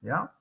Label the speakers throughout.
Speaker 1: ¿ya?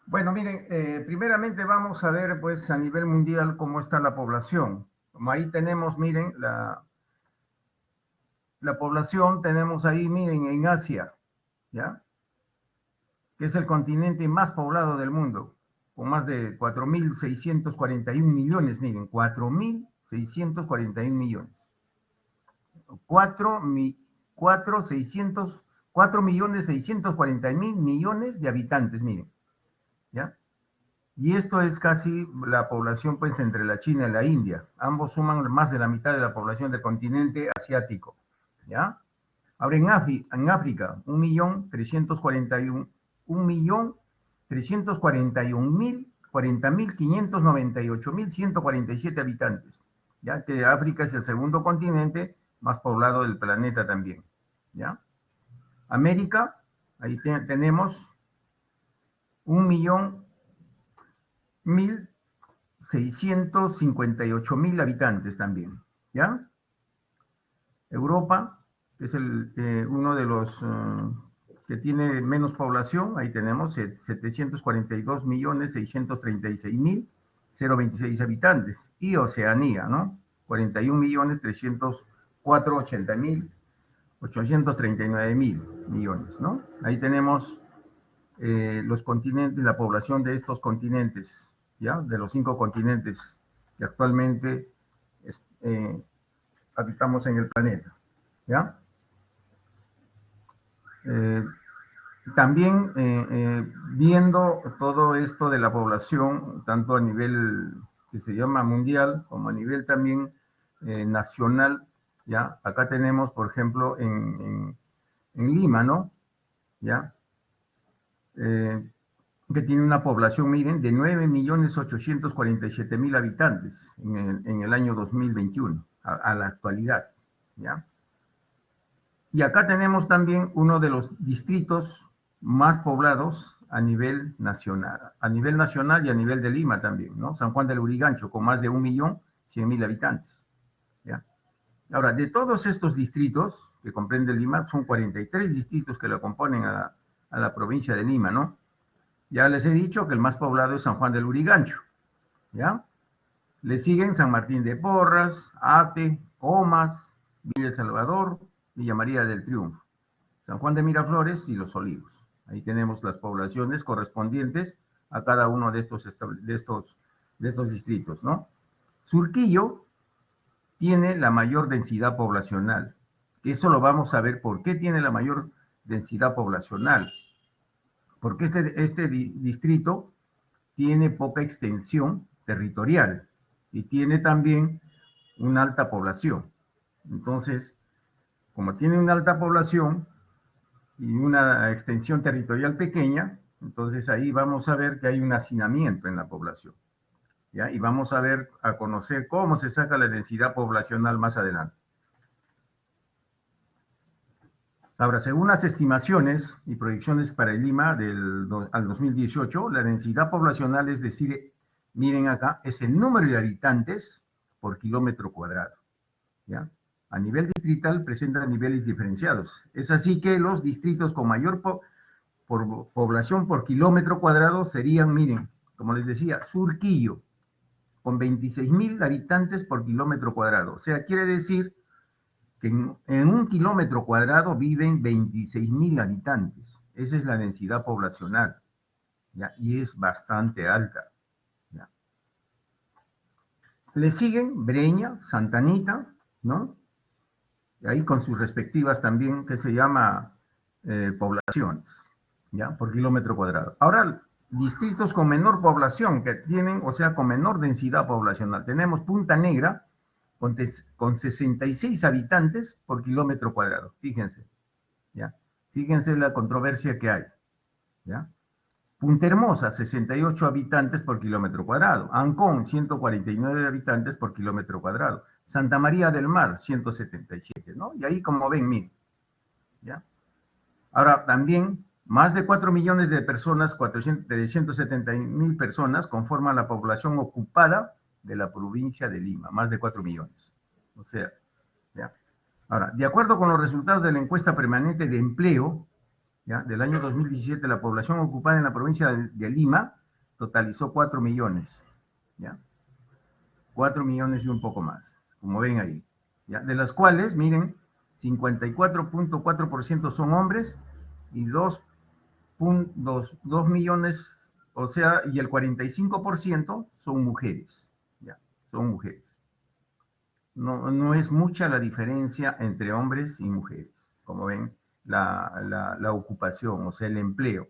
Speaker 1: Bueno, miren, primeramente vamos a ver, pues, a nivel mundial cómo está la población. Como ahí tenemos, miren, la población, tenemos ahí, miren, en Asia, ¿ya? Que es el continente más poblado del mundo, con más de 4.641 millones, miren, 4.641 millones. 4.640.000 millones de habitantes, miren, ¿ya? Y esto es casi la población, pues, entre la China y la India. Ambos suman más de la mitad de la población del continente asiático, ¿ya? Ahora en África, 1.341.598.147 habitantes, ya que África es el segundo continente más poblado del planeta también, ¿ya? América, ahí tenemos 1.658.000 habitantes también, ¿ya? Europa, que es uno de los que tiene menos población, ahí tenemos 742.636.026 habitantes, y Oceanía, ¿no? 41.304.080.839 millones, ¿no? Ahí tenemos los continentes, la población de estos continentes, ¿ya? De los 5 continentes que actualmente habitamos en el planeta, ¿ya? También viendo todo esto de la población, tanto a nivel que se llama mundial, como a nivel también nacional, ¿ya? Acá tenemos, por ejemplo, en Lima, ¿no? ¿Ya? Que tiene una población, miren, de 9.847.000 habitantes en el año 2021, a la actualidad, ¿ya? Y acá tenemos también uno de los distritos más poblados a nivel nacional y a nivel de Lima también, ¿no? San Juan del Lurigancho, con más de 1.100.000 habitantes, ¿ya? Ahora, de todos estos distritos que comprende Lima, son 43 distritos que lo componen a la provincia de Lima, ¿no? Ya les he dicho que el más poblado es San Juan del Lurigancho, ¿ya? Le siguen San Martín de Porras, Ate, Comas, Villa El Salvador, Villa María del Triunfo, San Juan de Miraflores y Los Olivos. Ahí tenemos las poblaciones correspondientes a cada uno de estos distritos, ¿no? Surquillo tiene la mayor densidad poblacional. Eso lo vamos a ver por qué tiene la mayor densidad poblacional. Porque este distrito tiene poca extensión territorial y tiene también una alta población. Entonces, como tiene una alta población y una extensión territorial pequeña, entonces ahí vamos a ver que hay un hacinamiento en la población, ¿ya? Y vamos a ver, a conocer cómo se saca la densidad poblacional más adelante. Ahora, según las estimaciones y proyecciones para el Lima al 2018, la densidad poblacional, es decir, miren acá, es el número de habitantes por kilómetro cuadrado, ¿ya? A nivel distrital presenta niveles diferenciados. Es así que los distritos con mayor población por kilómetro cuadrado serían, miren, como les decía, Surquillo, con 26.000 habitantes por kilómetro cuadrado. O sea, quiere decir que en 1 kilómetro cuadrado viven 26.000 habitantes. Esa es la densidad poblacional, ¿ya? Y es bastante alta, ¿ya? Le siguen Breña, Santa Anita, ¿no? Y ahí con sus respectivas también, que se llama poblaciones, ¿ya? Por kilómetro cuadrado. Ahora, distritos con menor población que tienen, o sea, con menor densidad poblacional. Tenemos Punta Negra, con 66 habitantes por kilómetro cuadrado, fíjense, ¿ya? Fíjense la controversia que hay, ¿ya? Punta Hermosa, 68 habitantes por kilómetro cuadrado. Ancón, 149 habitantes por kilómetro cuadrado. Santa María del Mar, 177, ¿no? Y ahí, como ven, miren, ¿ya? Ahora, también, más de 4 millones de personas, 370.000 personas, conforman la población ocupada de la provincia de Lima, más de 4 millones. O sea, ¿ya? Ahora, de acuerdo con los resultados de la encuesta permanente de empleo, ¿ya?, del año 2017, la población ocupada en la provincia de Lima totalizó 4 millones, ¿ya? 4 millones y un poco más, como ven ahí, ¿ya? De las cuales, miren, 54.4% son hombres y 2 millones, o sea, y el 45% son mujeres, ¿ya? Son mujeres. No es mucha la diferencia entre hombres y mujeres, como ven, la ocupación, o sea, el empleo.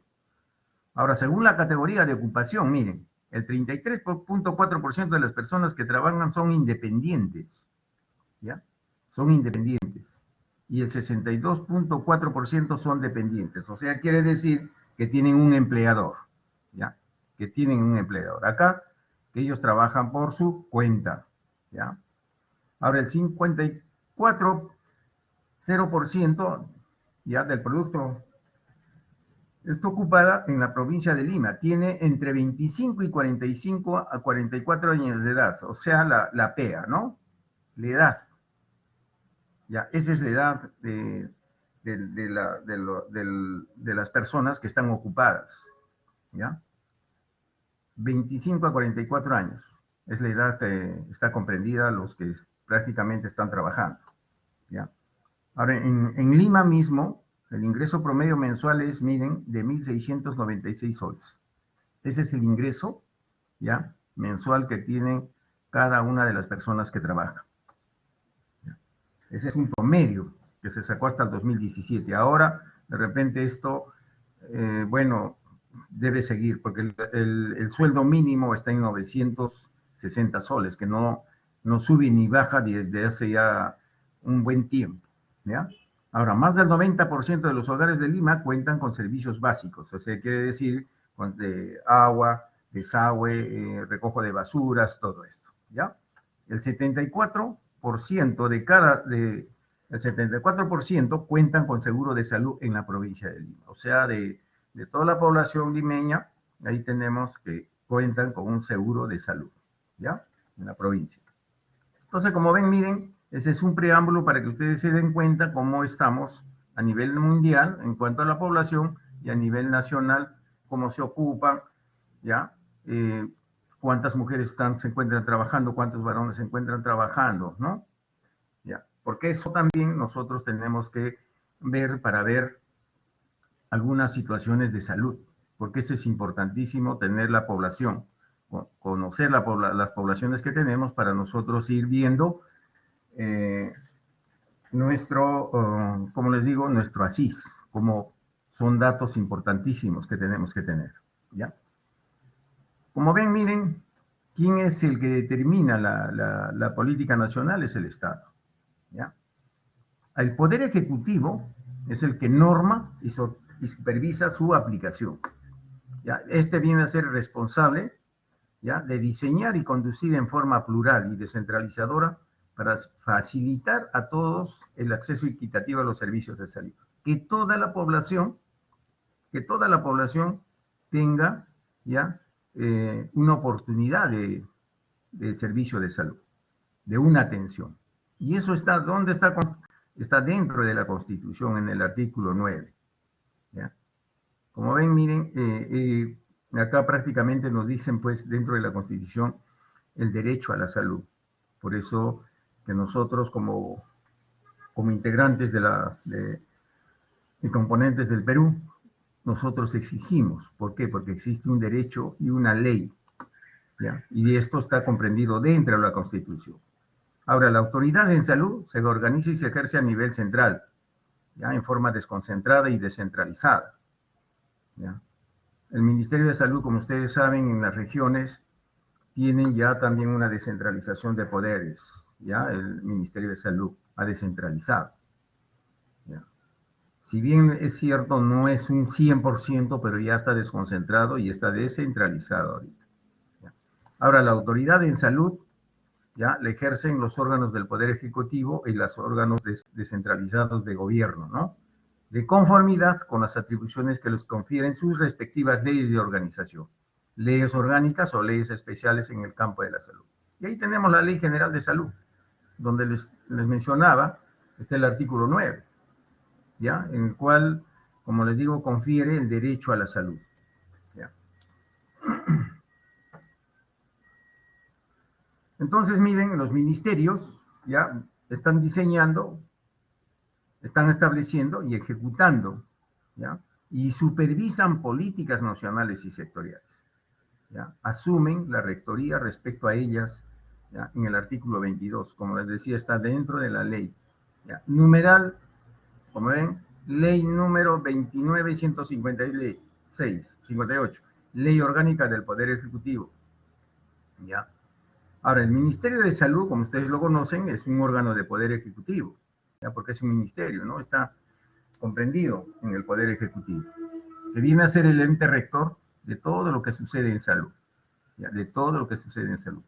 Speaker 1: Ahora, según la categoría de ocupación, miren, el 33.4% de las personas que trabajan son independientes, ¿ya? Son independientes. Y el 62.4% son dependientes. O sea, quiere decir que tienen un empleador, ¿ya? Que tienen un empleador. Acá, que ellos trabajan por su cuenta, ¿ya? Ahora, el 54.0% ya del producto está ocupada en la provincia de Lima. Tiene entre 25 y 45 a 44 años de edad, o sea, la PEA, ¿no? La edad. Ya, esa es la edad de las personas que están ocupadas, ¿ya? 25 a 44 años. Es la edad que está comprendida los que prácticamente están trabajando, ¿ya? Ahora, en Lima mismo, el ingreso promedio mensual es, miren, de 1.696 soles. Ese es el ingreso, ¿ya?, mensual que tienen cada una de las personas que trabajan. ¿Ya? Ese es un promedio que se sacó hasta el 2017. Ahora, de repente esto, bueno, debe seguir, porque el sueldo mínimo está en 960 soles, que no sube ni baja desde hace ya un buen tiempo, ¿ya? Ahora, más del 90% de los hogares de Lima cuentan con servicios básicos, o sea, quiere decir de agua, desagüe, recojo de basuras, todo esto, ¿ya? El 74% el 74% cuentan con seguro de salud en la provincia de Lima, o sea, de toda la población limeña, ahí tenemos que cuentan con un seguro de salud, ¿ya?, en la provincia. Entonces, como ven, miren, ese es un preámbulo para que ustedes se den cuenta cómo estamos a nivel mundial en cuanto a la población y a nivel nacional, cómo se ocupan, ¿ya? Cuántas mujeres se encuentran trabajando, cuántos varones se encuentran trabajando, ¿no? ¿Ya? Porque eso también nosotros tenemos que ver para ver algunas situaciones de salud, porque eso es importantísimo, tener la población, conocer las poblaciones que tenemos para nosotros ir viendo como les digo, nuestro ASIS, como son datos importantísimos que tenemos que tener, ¿ya? Como ven, miren, ¿quién es el que determina la política nacional? Es el Estado, ¿ya? El Poder Ejecutivo es el que norma y supervisa su aplicación, ¿ya? Este viene a ser responsable, ¿ya?, de diseñar y conducir en forma plural y descentralizadora para facilitar a todos el acceso equitativo a los servicios de salud. Que toda la población tenga, ¿ya?, una oportunidad de servicio de salud, de una atención. Y eso está, ¿dónde está? Está dentro de la Constitución, en el artículo 9, ¿ya? Como ven, miren, acá prácticamente nos dicen, pues, dentro de la Constitución, el derecho a la salud. Por eso que nosotros, como integrantes y componentes del Perú, nosotros exigimos. ¿Por qué? Porque existe un derecho y una ley, ¿ya? Y esto está comprendido dentro de la Constitución. Ahora, la autoridad en salud se organiza y se ejerce a nivel central, ¿ya?, en forma desconcentrada y descentralizada, ¿ya? El Ministerio de Salud, como ustedes saben, en las regiones tienen ya también una descentralización de poderes, ¿ya? El Ministerio de Salud ha descentralizado, ¿ya? Si bien es cierto, no es un 100%, pero ya está desconcentrado y está descentralizado ahorita. ¿Ya? Ahora, la autoridad en salud ya la ejercen los órganos del Poder Ejecutivo y los órganos descentralizados de gobierno, ¿no? De conformidad con las atribuciones que les confieren sus respectivas leyes de organización, leyes orgánicas o leyes especiales en el campo de la salud. Y ahí tenemos la Ley General de Salud, donde les mencionaba, está el artículo 9, ¿ya? En el cual, como les digo, confiere el derecho a la salud, ¿ya? Entonces, miren, los ministerios ya están diseñando, están estableciendo y ejecutando, ¿ya? Y supervisan políticas nacionales y sectoriales, ¿ya? Asumen la rectoría respecto a ellas, ¿ya? En el artículo 22, como les decía, está dentro de la ley, ¿ya? Numeral, como ven, ley número 29.156, ley orgánica del Poder Ejecutivo, ¿ya? Ahora, el Ministerio de Salud, como ustedes lo conocen, es un órgano de Poder Ejecutivo, ¿ya? Porque es un ministerio, ¿no? Está comprendido en el Poder Ejecutivo, que viene a ser el ente rector de todo lo que sucede en salud, ¿ya? De todo lo que sucede en salud.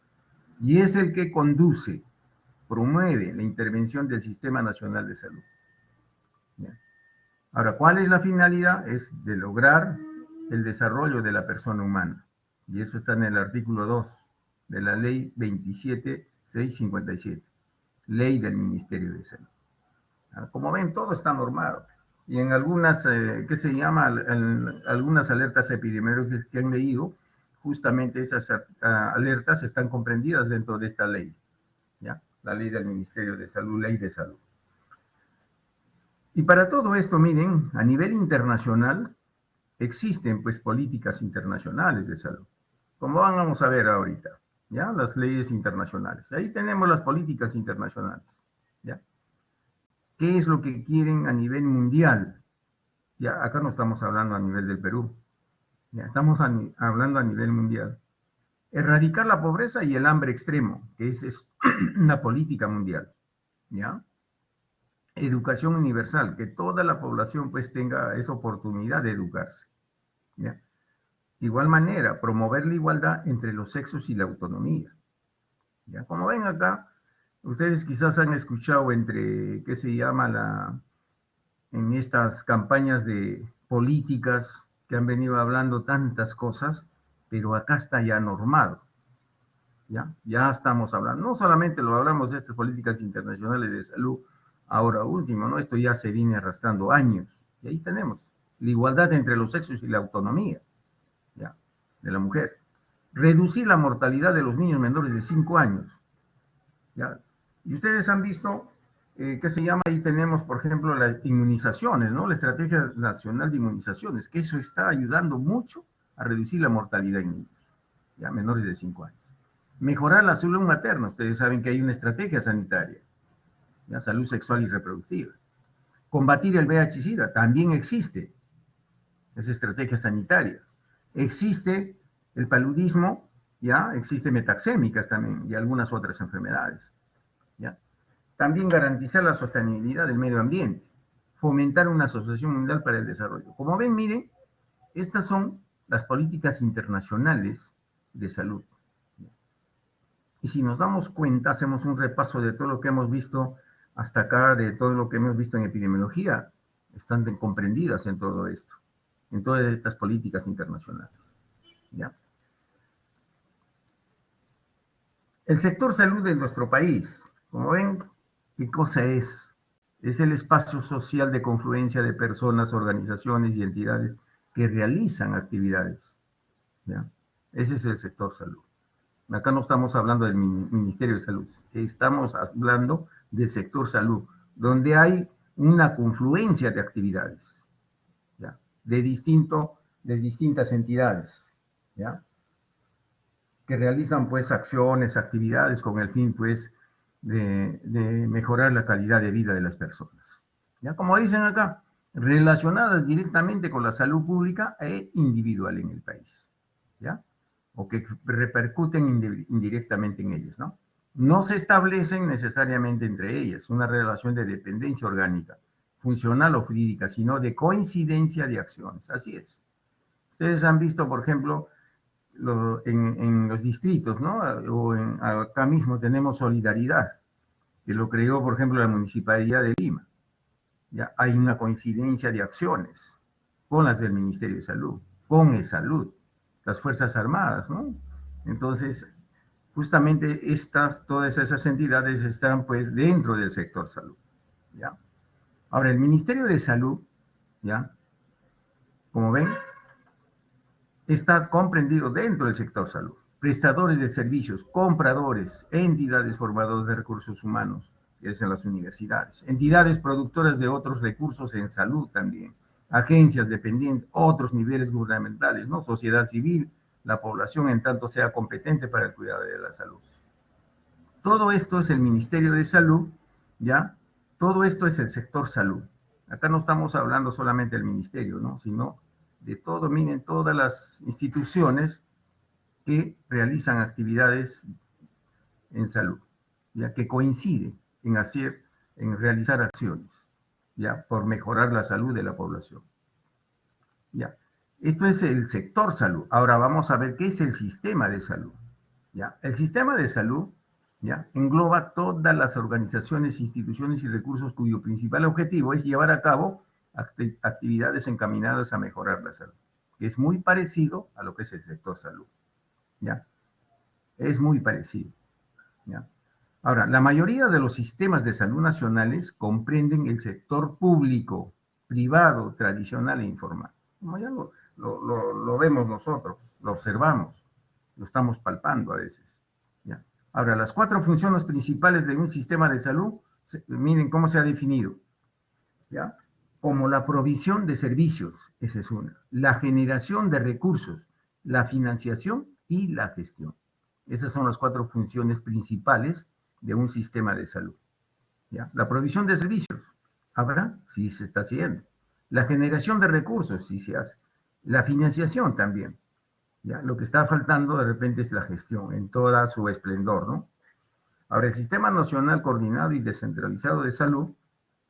Speaker 1: Y es el que conduce, promueve la intervención del Sistema Nacional de Salud, ¿ya? Ahora, ¿cuál es la finalidad? Es de lograr el desarrollo de la persona humana. Y eso está en el artículo 2 de la ley 27.657, ley del Ministerio de Salud. Como ven, todo está normado. Y en algunas, ¿qué se llama? Algunas alertas epidemiológicas que han leído, justamente esas alertas están comprendidas dentro de esta ley, ¿ya? La ley del Ministerio de Salud, ley de salud. Y para todo esto, miren, a nivel internacional, existen pues políticas internacionales de salud, como vamos a ver ahorita, ¿ya? Las leyes internacionales. Ahí tenemos las políticas internacionales, ¿ya? ¿Qué es lo que quieren a nivel mundial? Ya, acá no estamos hablando a nivel del Perú, ya estamos hablando a nivel mundial. Erradicar la pobreza y el hambre extremo, que es una política mundial, ¿ya? Educación universal, que toda la población pues tenga esa oportunidad de educarse, ¿ya? De igual manera, promover la igualdad entre los sexos y la autonomía, ¿ya? Como ven acá, ustedes quizás han escuchado entre, ¿qué se llama? En estas campañas de políticas que han venido hablando tantas cosas, pero acá está ya normado, ¿ya? Ya estamos hablando, no solamente lo hablamos de estas políticas internacionales de salud, ahora último, ¿no? Esto ya se viene arrastrando años, y ahí tenemos la igualdad entre los sexos y la autonomía, ¿ya? De la mujer. Reducir la mortalidad de los niños menores de 5 años, ¿ya? Y ustedes han visto, ¿qué se llama? Ahí tenemos, por ejemplo, las inmunizaciones, ¿no? La Estrategia Nacional de Inmunizaciones, que eso está ayudando mucho a reducir la mortalidad en niños, ya menores de 5 años. Mejorar la salud materna, ustedes saben que hay una estrategia sanitaria, ya, salud sexual y reproductiva. Combatir el VIH-Sida, también existe esa estrategia sanitaria. Existe el paludismo, ya, existe metaxémicas también y algunas otras enfermedades, ¿ya? También garantizar la sostenibilidad del medio ambiente, fomentar una asociación mundial para el desarrollo. Como ven, miren, estas son las políticas internacionales de salud. Y si nos damos cuenta, hacemos un repaso de todo lo que hemos visto hasta acá, de todo lo que hemos visto en epidemiología, están comprendidas en todo esto, en todas estas políticas internacionales, ¿ya? El sector salud de nuestro país, como ven, ¿qué cosa es? Es el espacio social de confluencia de personas, organizaciones y entidades que realizan actividades, ¿ya? Ese es el sector salud. Acá no estamos hablando del Ministerio de Salud, estamos hablando del sector salud, donde hay una confluencia de actividades, ¿ya? De distintas entidades, ¿ya? Que realizan pues acciones, actividades con el fin pues de mejorar la calidad de vida de las personas. ¿Ya? Como dicen acá, relacionadas directamente con la salud pública e individual en el país, ¿ya? O que repercuten indirectamente en ellas, ¿no? No se establecen necesariamente entre ellas una relación de dependencia orgánica, funcional o jurídica, sino de coincidencia de acciones. Así es. Ustedes han visto, por ejemplo, en los distritos, ¿no? Acá mismo tenemos Solidaridad, que lo creó, por ejemplo, la Municipalidad de Lima. Ya hay una coincidencia de acciones con las del Ministerio de Salud, con eSalud, las Fuerzas Armadas, ¿no? Entonces, justamente todas esas entidades están pues dentro del sector salud, ¿ya? Ahora, el Ministerio de Salud, ¿ya? Como ven, está comprendido dentro del sector salud. Prestadores de servicios, compradores, entidades formadoras de recursos humanos, que es en las universidades, entidades productoras de otros recursos en salud también, agencias dependientes, otros niveles gubernamentales, ¿no? Sociedad civil, la población en tanto sea competente para el cuidado de la salud. Todo esto es el Ministerio de Salud, ¿ya? Todo esto es el sector salud. Acá no estamos hablando solamente del ministerio, ¿no? Sino de todo, miren, todas las instituciones que realizan actividades en salud, ya que coinciden en realizar acciones, ya, por mejorar la salud de la población. Ya. Esto es el sector salud. Ahora vamos a ver qué es el sistema de salud. ¿Ya? El sistema de salud, ¿ya?, engloba todas las organizaciones, instituciones y recursos cuyo principal objetivo es llevar a cabo actividades encaminadas a mejorar la salud, que es muy parecido a lo que es el sector salud. ¿Ya? Es muy parecido. ¿Ya? Ahora, la mayoría de los sistemas de salud nacionales comprenden el sector público, privado, tradicional e informal. Como ya lo vemos nosotros, lo observamos, lo estamos palpando a veces. ¿Ya? Ahora, las 4 funciones principales de un sistema de salud, miren cómo se ha definido. ¿Ya? Como la provisión de servicios, esa es una, la generación de recursos, la financiación y la gestión. Esas son las 4 funciones principales de un sistema de salud. ¿Ya? La provisión de servicios, ¿habrá? Sí se está haciendo. La generación de recursos, sí se hace. La financiación también. ¿Ya? Lo que está faltando de repente es la gestión en toda su esplendor, ¿no? Ahora, el Sistema Nacional Coordinado y Descentralizado de Salud,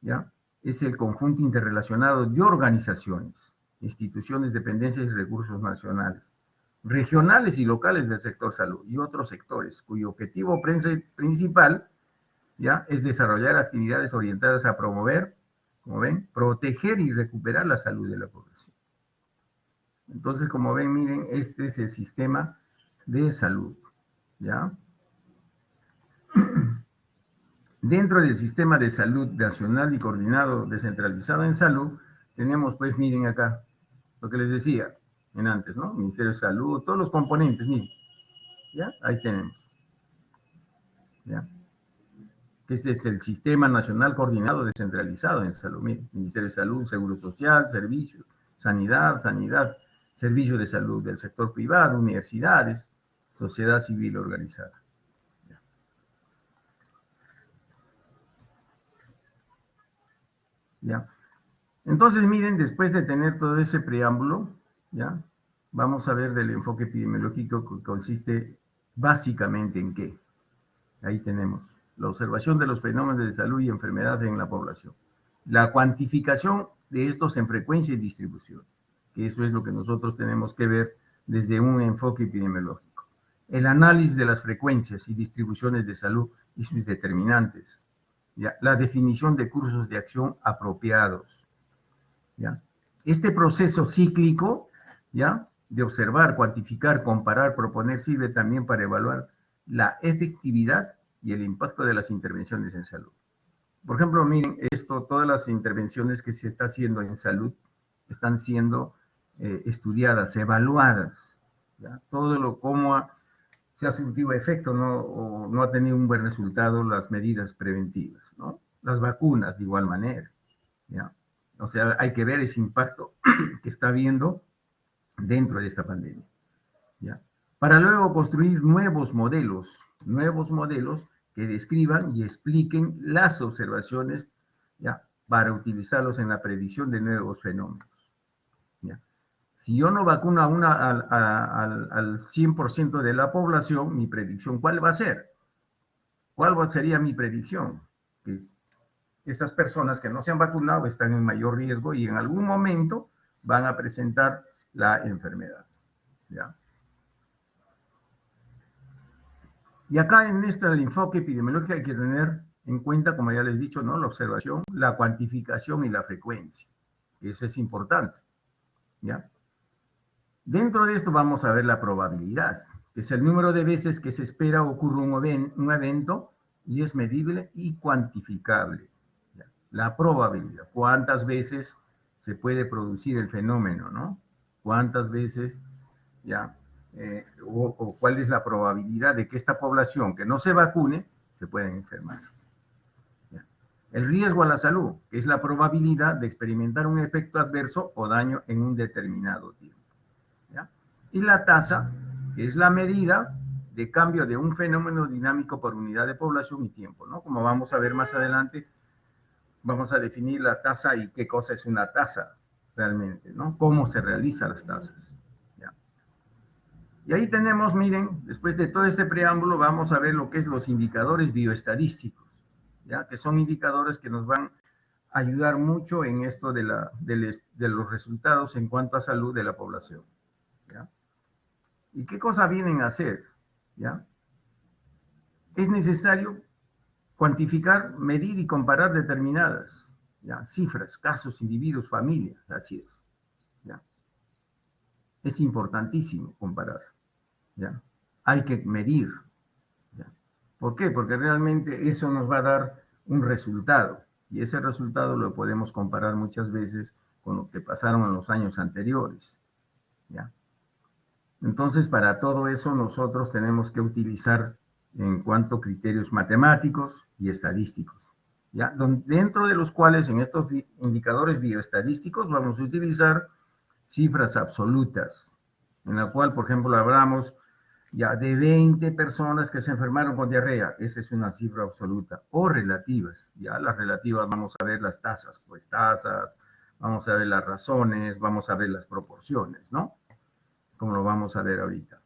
Speaker 1: ¿ya?, es el conjunto interrelacionado de organizaciones, instituciones, dependencias y recursos nacionales, regionales y locales del sector salud y otros sectores, cuyo objetivo principal, ¿ya?, es desarrollar actividades orientadas a promover, como ven, proteger y recuperar la salud de la población. Entonces, como ven, miren, este es el sistema de salud, ¿ya? Dentro del sistema de salud nacional y coordinado descentralizado en salud, tenemos, pues, miren acá, lo que les decía en antes, ¿no? Ministerio de Salud, todos los componentes, miren, ¿ya? Ahí tenemos, ¿ya? Que este es el Sistema Nacional Coordinado Descentralizado en Salud, miren, Ministerio de Salud, Seguro Social, Servicios, Sanidad, Servicios de Salud del sector privado, universidades, sociedad civil organizada. ¿Ya? Entonces, miren, después de tener todo ese preámbulo, ¿ya?, vamos a ver del enfoque epidemiológico, que consiste básicamente en qué. Ahí tenemos la observación de los fenómenos de salud y enfermedad en la población, la cuantificación de estos en frecuencia y distribución, que eso es lo que nosotros tenemos que ver desde un enfoque epidemiológico, el análisis de las frecuencias y distribuciones de salud y sus determinantes, ¿ya?, la definición de cursos de acción apropiados, ¿ya? Este proceso cíclico, ¿ya?, de observar, cuantificar, comparar, proponer, sirve también para evaluar la efectividad y el impacto de las intervenciones en salud. Por ejemplo, miren, todas las intervenciones que se está haciendo en salud están siendo estudiadas, evaluadas, ¿ya? Cómo se ha surtido efecto, ¿no?, o no ha tenido un buen resultado las medidas preventivas, ¿no? Las vacunas de igual manera, ¿ya? O sea, hay que ver ese impacto que está habiendo dentro de esta pandemia, ¿ya? Para luego construir nuevos modelos que describan y expliquen las observaciones, ¿ya?, para utilizarlos en la predicción de nuevos fenómenos, ¿ya? Si yo no vacuno al 100% de la población, mi predicción, ¿cuál va a ser? ¿Cuál sería mi predicción? Que esas personas que no se han vacunado están en mayor riesgo y en algún momento van a presentar la enfermedad, ¿ya? Y acá en esto del enfoque epidemiológico hay que tener en cuenta, como ya les he dicho, ¿no? La observación, la cuantificación y la frecuencia. Eso es importante, ¿ya? Dentro de esto vamos a ver la probabilidad, que es el número de veces que se espera ocurra un evento y es medible y cuantificable. ¿Ya? La probabilidad, cuántas veces se puede producir el fenómeno, ¿no? Cuántas veces, ¿ya? O cuál es la probabilidad de que esta población que no se vacune se pueda enfermar. ¿Ya? El riesgo a la salud, que es la probabilidad de experimentar un efecto adverso o daño en un determinado tiempo. ¿Ya? Y la tasa, que es la medida de cambio de un fenómeno dinámico por unidad de población y tiempo, ¿no? Como vamos a ver más adelante, vamos a definir la tasa y qué cosa es una tasa realmente, ¿no? Cómo se realizan las tasas. ¿Ya? Y ahí tenemos, miren, después de todo este preámbulo, vamos a ver lo que es los indicadores bioestadísticos, ¿ya? Que son indicadores que nos van a ayudar mucho en esto de los resultados en cuanto a salud de la población. ¿Ya? ¿Y qué cosa vienen a hacer? ¿Ya? Es necesario cuantificar, medir y comparar determinadas, ¿ya? Cifras, casos, individuos, familias, así es. ¿Ya? Es importantísimo comparar. ¿Ya? Hay que medir. ¿Ya? ¿Por qué? Porque realmente eso nos va a dar un resultado y ese resultado lo podemos comparar muchas veces con lo que pasaron en los años anteriores. ¿Ya? Entonces, para todo eso nosotros tenemos que utilizar en cuanto a criterios matemáticos y estadísticos, ¿ya? Dentro de los cuales en estos indicadores bioestadísticos vamos a utilizar cifras absolutas, en la cual, por ejemplo, hablamos ya de 20 personas que se enfermaron con diarrea, esa es una cifra absoluta, o relativas, ya las relativas vamos a ver las tasas, pues tasas, vamos a ver las razones, vamos a ver las proporciones, ¿no? Como lo vamos a ver ahorita.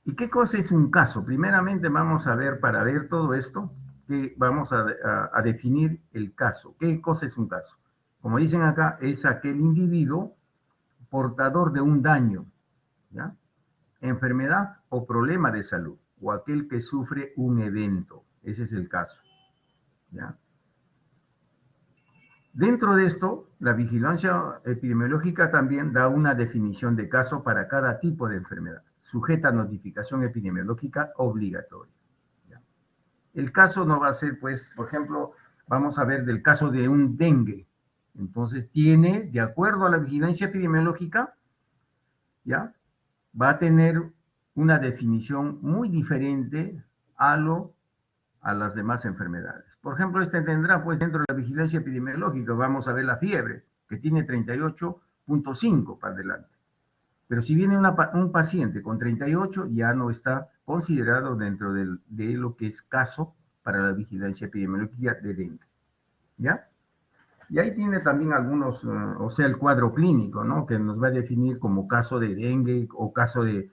Speaker 1: ¿Y qué cosa es un caso? Primeramente vamos a ver, para ver todo esto, que vamos a definir el caso. ¿Qué cosa es un caso? Como dicen acá, es aquel individuo portador de un daño, ¿ya? Enfermedad o problema de salud, o aquel que sufre un evento. Ese es el caso, ¿ya? Dentro de esto, la vigilancia epidemiológica también da una definición de caso para cada tipo de enfermedad, sujeta a notificación epidemiológica obligatoria. ¿Ya? El caso no va a ser, pues, por ejemplo, vamos a ver del caso de un dengue. Entonces tiene, de acuerdo a la vigilancia epidemiológica, ¿ya? Va a tener una definición muy diferente a las demás enfermedades. Por ejemplo, este tendrá, pues, dentro de la vigilancia epidemiológica, vamos a ver la fiebre, que tiene 38.5 para adelante. Pero si viene un paciente con 38, ya no está considerado dentro de lo que es caso para la vigilancia epidemiológica de dengue. ¿Ya? Y ahí tiene también algunos, o sea, el cuadro clínico, ¿no? Que nos va a definir como caso de dengue o caso de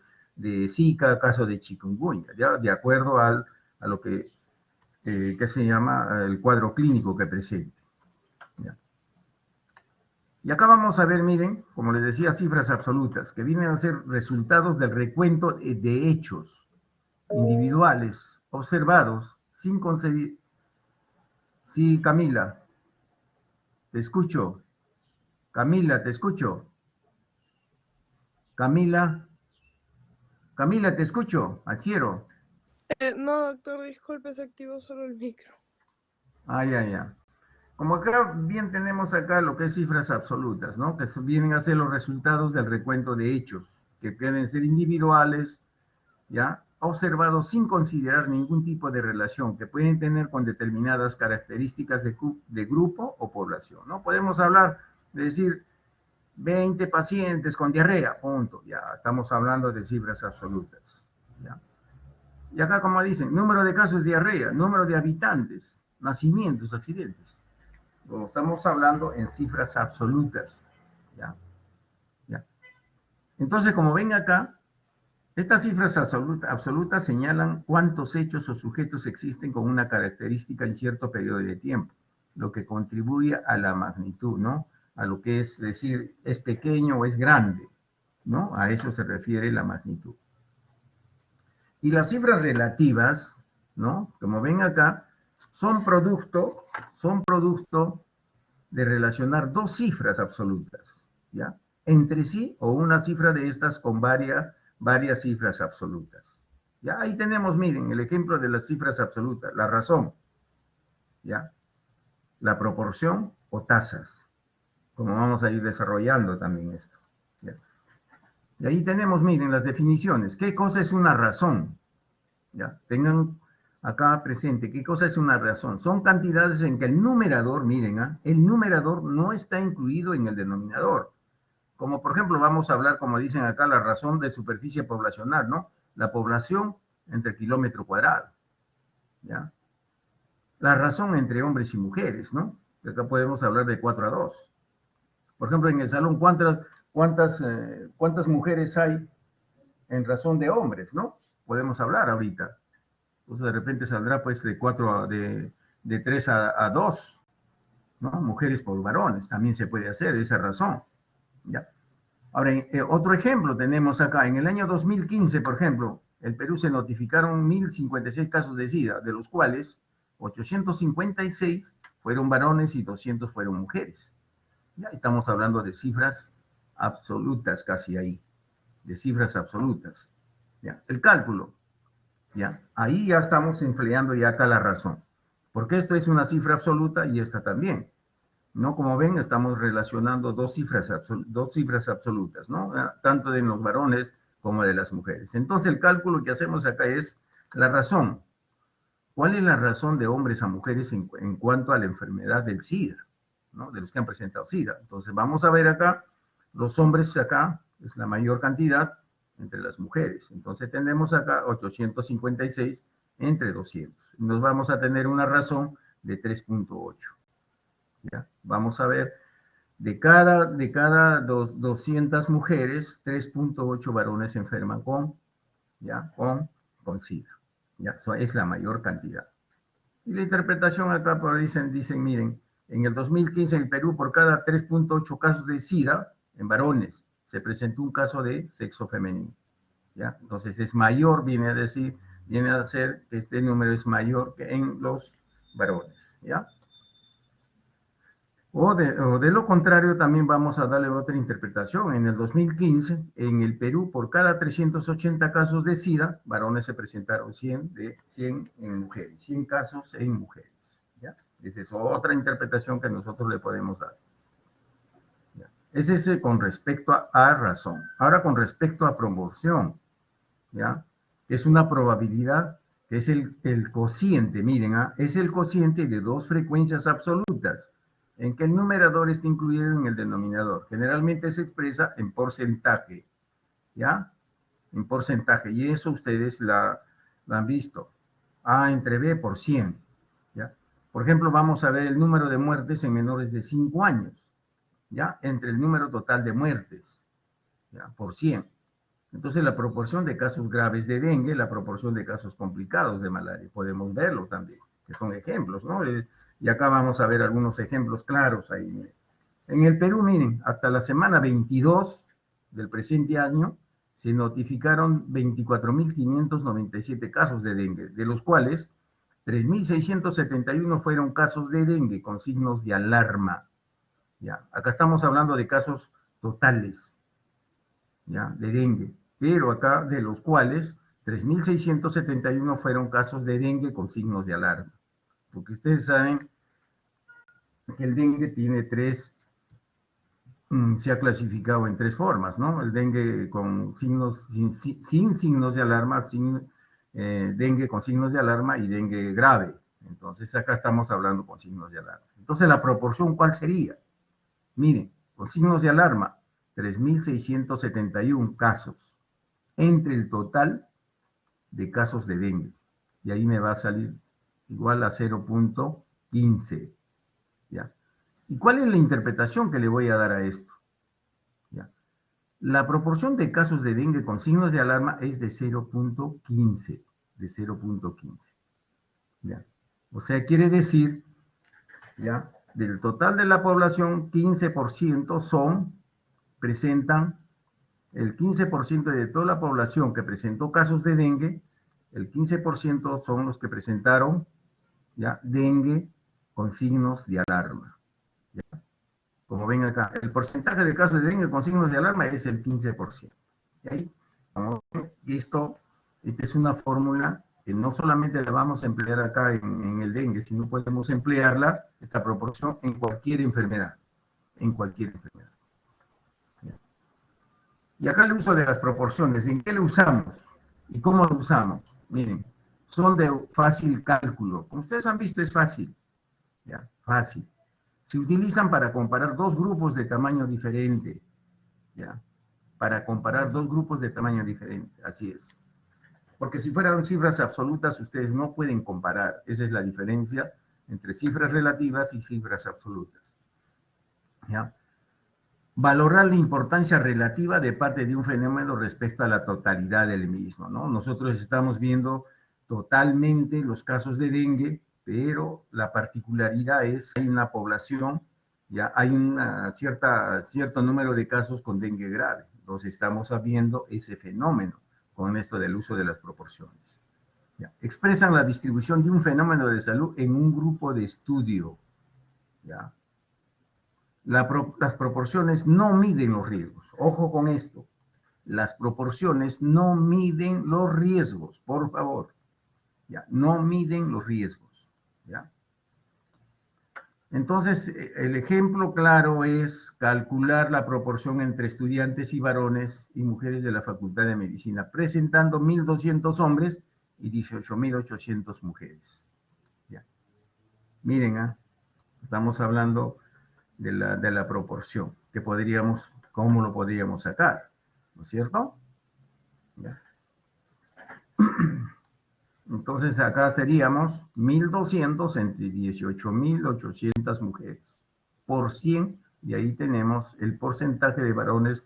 Speaker 1: Zika, caso de chikungunya, ¿ya? De acuerdo a lo que se llama el cuadro clínico que presente. ¿Ya? Y acá vamos a ver, miren, como les decía, cifras absolutas, que vienen a ser resultados del recuento de hechos individuales observados sin conceder. Sí, Camila, te escucho. Camila, te escucho. Camila, Camila, te escucho. Alciero.
Speaker 2: No, doctor, disculpe, se activó solo el micro.
Speaker 1: Ah, ya. Como acá bien tenemos acá lo que es cifras absolutas, ¿no? Que vienen a ser los resultados del recuento de hechos, que pueden ser individuales, ¿ya? Observados sin considerar ningún tipo de relación que pueden tener con determinadas características de grupo o población, ¿no? Podemos hablar de decir 20 pacientes con diarrea, punto, ya estamos hablando de cifras absolutas, ¿ya? Y acá, como dicen, número de casos de diarrea, número de habitantes, nacimientos, accidentes. Estamos hablando en cifras absolutas. ¿Ya? ¿Ya? Entonces, como ven acá, estas cifras absolutas señalan cuántos hechos o sujetos existen con una característica en cierto periodo de tiempo. lo que contribuye a la magnitud, ¿no? A lo que es decir, es pequeño o es grande, ¿no? A eso se refiere la magnitud. Y las cifras relativas, ¿no? Como ven acá, son producto de relacionar dos cifras absolutas, ¿ya? Entre sí o una cifra de estas con varias cifras absolutas. Ya ahí tenemos, miren, el ejemplo de las cifras absolutas, la razón, ¿ya? La proporción o tasas, como vamos a ir desarrollando también esto, ¿ya? Y ahí tenemos, miren, las definiciones. ¿Qué cosa es una razón? ¿Ya? Tengan acá presente, ¿qué cosa es una razón? Son cantidades en que el numerador, miren, el numerador no está incluido en el denominador. Como por ejemplo, vamos a hablar, como dicen acá, la razón de superficie poblacional, ¿no? La población entre kilómetro cuadrado, ¿ya? La razón entre hombres y mujeres, ¿no? Acá podemos hablar de 4 a 2. Por ejemplo, en el salón, ¿cuántas mujeres hay en razón de hombres, ¿no? Podemos hablar ahorita. Entonces de repente saldrá pues de 3 a 2, ¿no? Mujeres por varones, también se puede hacer esa razón, ¿ya? Ahora, otro ejemplo tenemos acá, en el año 2015, por ejemplo, el Perú se notificaron 1.056 casos de SIDA, de los cuales 856 fueron varones y 200 fueron mujeres. Ya estamos hablando de cifras absolutas casi ahí, de cifras absolutas. ¿Ya? El cálculo, ¿ya? Ahí ya estamos empleando ya acá la razón, porque esto es una cifra absoluta y esta también, ¿no? Como ven, estamos relacionando dos cifras absolutas, ¿no? Tanto de los varones como de las mujeres. Entonces, el cálculo que hacemos acá es la razón. ¿Cuál es la razón de hombres a mujeres en cuanto a la enfermedad del SIDA, ¿no? De los que han presentado SIDA. Entonces, vamos a ver acá, los hombres acá es la mayor cantidad entre las mujeres. Entonces, tenemos acá 856 entre 200. Nos vamos a tener una razón de 3.8. ¿Ya? Vamos a ver, de cada 200 mujeres, 3.8 varones se enferman ¿ya? con SIDA. ¿Ya? Eso es la mayor cantidad. Y la interpretación acá por dicen, miren, en el 2015 en el Perú por cada 3.8 casos de SIDA en varones se presentó un caso de sexo femenino. ¿Ya? Entonces es mayor, viene a ser, este número es mayor que en los varones. ¿Ya? O de lo contrario, también vamos a darle otra interpretación. En el 2015, en el Perú, por cada 380 casos de SIDA, varones se presentaron 100 en mujeres, 100 casos en mujeres. ¿Ya? Esa es otra interpretación que nosotros le podemos dar. ¿Ya? Ese es con respecto a razón. Ahora con respecto a proporción, ¿ya? Es una probabilidad, que es el cociente, miren, es el cociente de dos frecuencias absolutas, en que el numerador está incluido en el denominador. Generalmente se expresa en porcentaje, ¿ya? En porcentaje, y eso ustedes la han visto. A entre B por 100, ¿ya? Por ejemplo, vamos a ver el número de muertes en menores de 5 años, ¿ya? Entre el número total de muertes, ¿ya? Por 100. Entonces, la proporción de casos graves de dengue, la proporción de casos complicados de malaria, podemos verlo también, que son ejemplos, ¿no? Y acá vamos a ver algunos ejemplos claros ahí. Miren. En el Perú, miren, hasta la semana 22 del presente año, se notificaron 24.597 casos de dengue, de los cuales 3.671 fueron casos de dengue con signos de alarma. ¿Ya? Acá estamos hablando de casos totales, ¿ya? De dengue, pero acá de los cuales 3.671 fueron casos de dengue con signos de alarma, porque ustedes saben que el dengue tiene se ha clasificado en 3 formas, ¿no? El dengue con signos, sin signos de alarma, dengue con signos de alarma y dengue grave. Entonces acá estamos hablando con signos de alarma. Entonces la proporción, ¿cuál sería? Miren, con signos de alarma, 3.671 casos entre el total de casos de dengue. Y ahí me va a salir igual a 0.15. ¿Ya? ¿Y cuál es la interpretación que le voy a dar a esto? ¿Ya? La proporción de casos de dengue con signos de alarma es de 0.15. ¿Ya? O sea, quiere decir ¿ya? Del total de la población, 15% presentan, el 15% de toda la población que presentó casos de dengue, el 15% son los que presentaron, ¿ya? Dengue con signos de alarma. ¿Ya? Como ven acá, el porcentaje de casos de dengue con signos de alarma es el 15%. Y ahí, como ven, esta es una fórmula que no solamente la vamos a emplear acá en el dengue, sino podemos emplearla, esta proporción, en cualquier enfermedad. En cualquier enfermedad. Y acá el uso de las proporciones, ¿en qué lo usamos? ¿Y cómo lo usamos? Miren, son de fácil cálculo. Como ustedes han visto, es fácil. ¿Ya? Fácil. Se utilizan para comparar dos grupos de tamaño diferente. ¿Ya? Para comparar dos grupos de tamaño diferente. Así es. Porque si fueran cifras absolutas, ustedes no pueden comparar. Esa es la diferencia entre cifras relativas y cifras absolutas. ¿Ya? Valorar la importancia relativa de parte de un fenómeno respecto a la totalidad del mismo, ¿no? Nosotros estamos viendo totalmente los casos de dengue, pero la particularidad es que hay una población, ya hay cierto número de casos con dengue grave. Entonces estamos viendo ese fenómeno con esto del uso de las proporciones. ¿Ya? Expresan la distribución de un fenómeno de salud en un grupo de estudio. ¿Ya? Las proporciones no miden los riesgos. Ojo con esto. Las proporciones no miden los riesgos, por favor. ¿Ya? No miden los riesgos. ¿Ya? Entonces, el ejemplo claro es calcular la proporción entre estudiantes y varones y mujeres de la Facultad de Medicina, presentando 1.200 hombres y 18.800 mujeres. ¿Ya? Miren, estamos hablando de la proporción, que podríamos, cómo lo podríamos sacar, ¿no es cierto? ¿Ya? Entonces acá seríamos 1.200 entre 18.800 mujeres por 100, y ahí tenemos el porcentaje de varones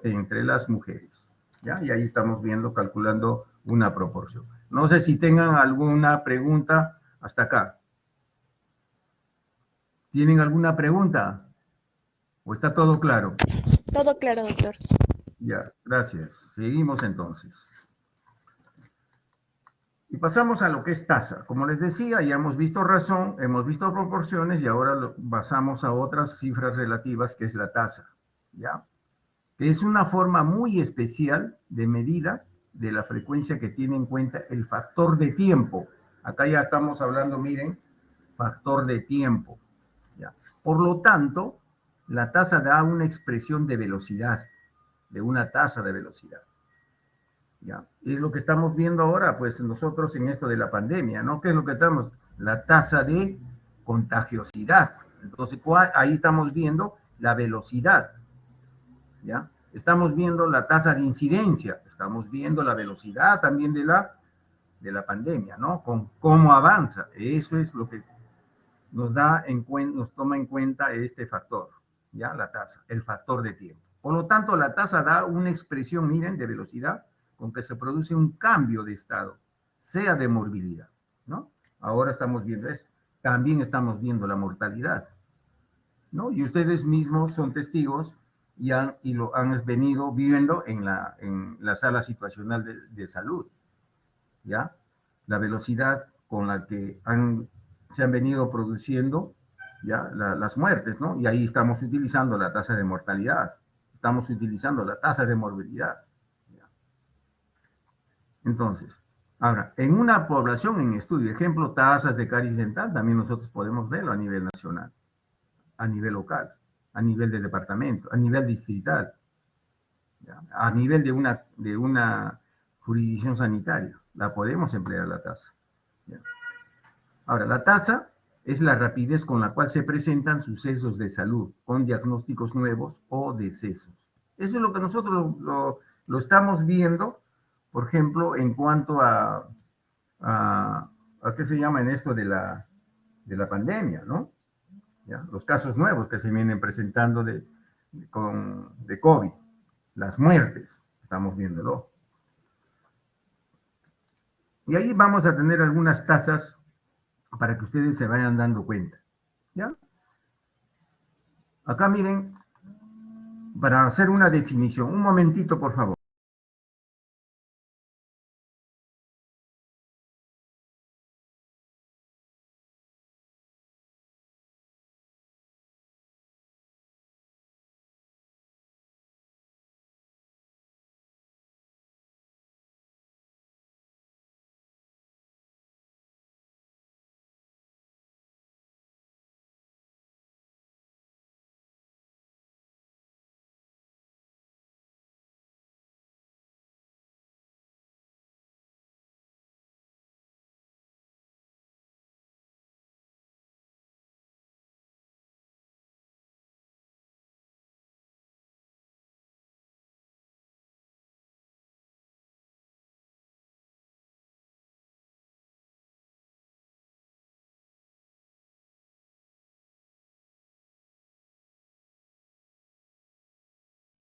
Speaker 1: entre las mujeres. ¿Ya? Y ahí estamos viendo, calculando una proporción. No sé si tengan alguna pregunta hasta acá. ¿Tienen alguna pregunta? ¿O está todo claro?
Speaker 2: Todo claro, doctor.
Speaker 1: Ya, gracias. Seguimos entonces. Y pasamos a lo que es tasa. Como les decía, ya hemos visto razón, hemos visto proporciones y ahora pasamos a otras cifras relativas, que es la tasa. ¿Ya? Que es una forma muy especial de medida de la frecuencia que tiene en cuenta el factor de tiempo. Acá ya estamos hablando, miren, factor de tiempo. ¿Ya? Por lo tanto, la tasa da una expresión de velocidad, de una tasa de velocidad. ¿Ya? Y es lo que estamos viendo ahora, pues nosotros en esto de la pandemia, ¿no? ¿Qué es lo que estamos? La tasa de contagiosidad. Entonces, ahí estamos viendo la velocidad, ¿ya? Estamos viendo la tasa de incidencia, estamos viendo la velocidad también de la pandemia, ¿no? Con cómo avanza. Eso es lo que nos toma en cuenta este factor, ¿ya? La tasa, el factor de tiempo. Por lo tanto, la tasa da una expresión, miren, de velocidad, con que se produce un cambio de estado, sea de morbilidad, ¿no? Ahora estamos viendo eso. También estamos viendo la mortalidad, ¿no? Y ustedes mismos son testigos y lo han venido viviendo en la sala situacional de salud, ¿ya? La velocidad con la que se han venido produciendo, ¿ya? Las muertes, ¿no? Y ahí estamos utilizando la tasa de mortalidad, estamos utilizando la tasa de morbilidad. Entonces, ahora, en una población en estudio, ejemplo, tasas de caries dental, también nosotros podemos verlo a nivel nacional, a nivel local, a nivel de departamento, a nivel distrital, ¿ya? A nivel de una jurisdicción sanitaria, la podemos emplear la tasa. ¿Ya? Ahora, la tasa es la rapidez con la cual se presentan sucesos de salud, con diagnósticos nuevos o decesos. Eso es lo que nosotros lo estamos viendo, por ejemplo, en cuanto a ¿qué se llama en esto de la pandemia, ¿no? ¿Ya? Los casos nuevos que se vienen presentando de COVID, las muertes, estamos viéndolo. Y ahí vamos a tener algunas tasas para que ustedes se vayan dando cuenta. ¿Ya? Acá miren, para hacer una definición, un momentito, por favor.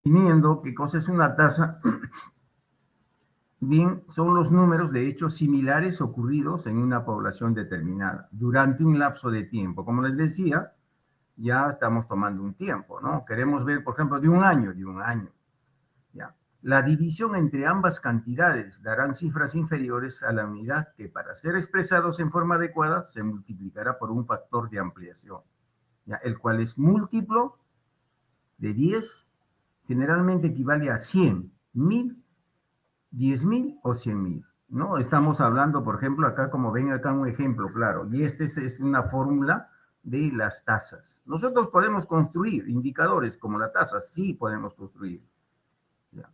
Speaker 1: Definiendo qué cosa es una tasa, bien, son los números de hechos similares ocurridos en una población determinada durante un lapso de tiempo. Como les decía, ya estamos tomando un tiempo, ¿no? Queremos ver, por ejemplo, de un año, ¿ya? La división entre ambas cantidades darán cifras inferiores a la unidad que, para ser expresados en forma adecuada, se multiplicará por un factor de ampliación, ¿ya? El cual es múltiplo de 10, generalmente equivale a 100, 1000, 10.000 o 100.000, ¿no? Estamos hablando, por ejemplo, acá, como ven acá un ejemplo claro, y esta es una fórmula de las tasas. Nosotros podemos construir indicadores como la tasa, sí podemos construir. ¿Ya?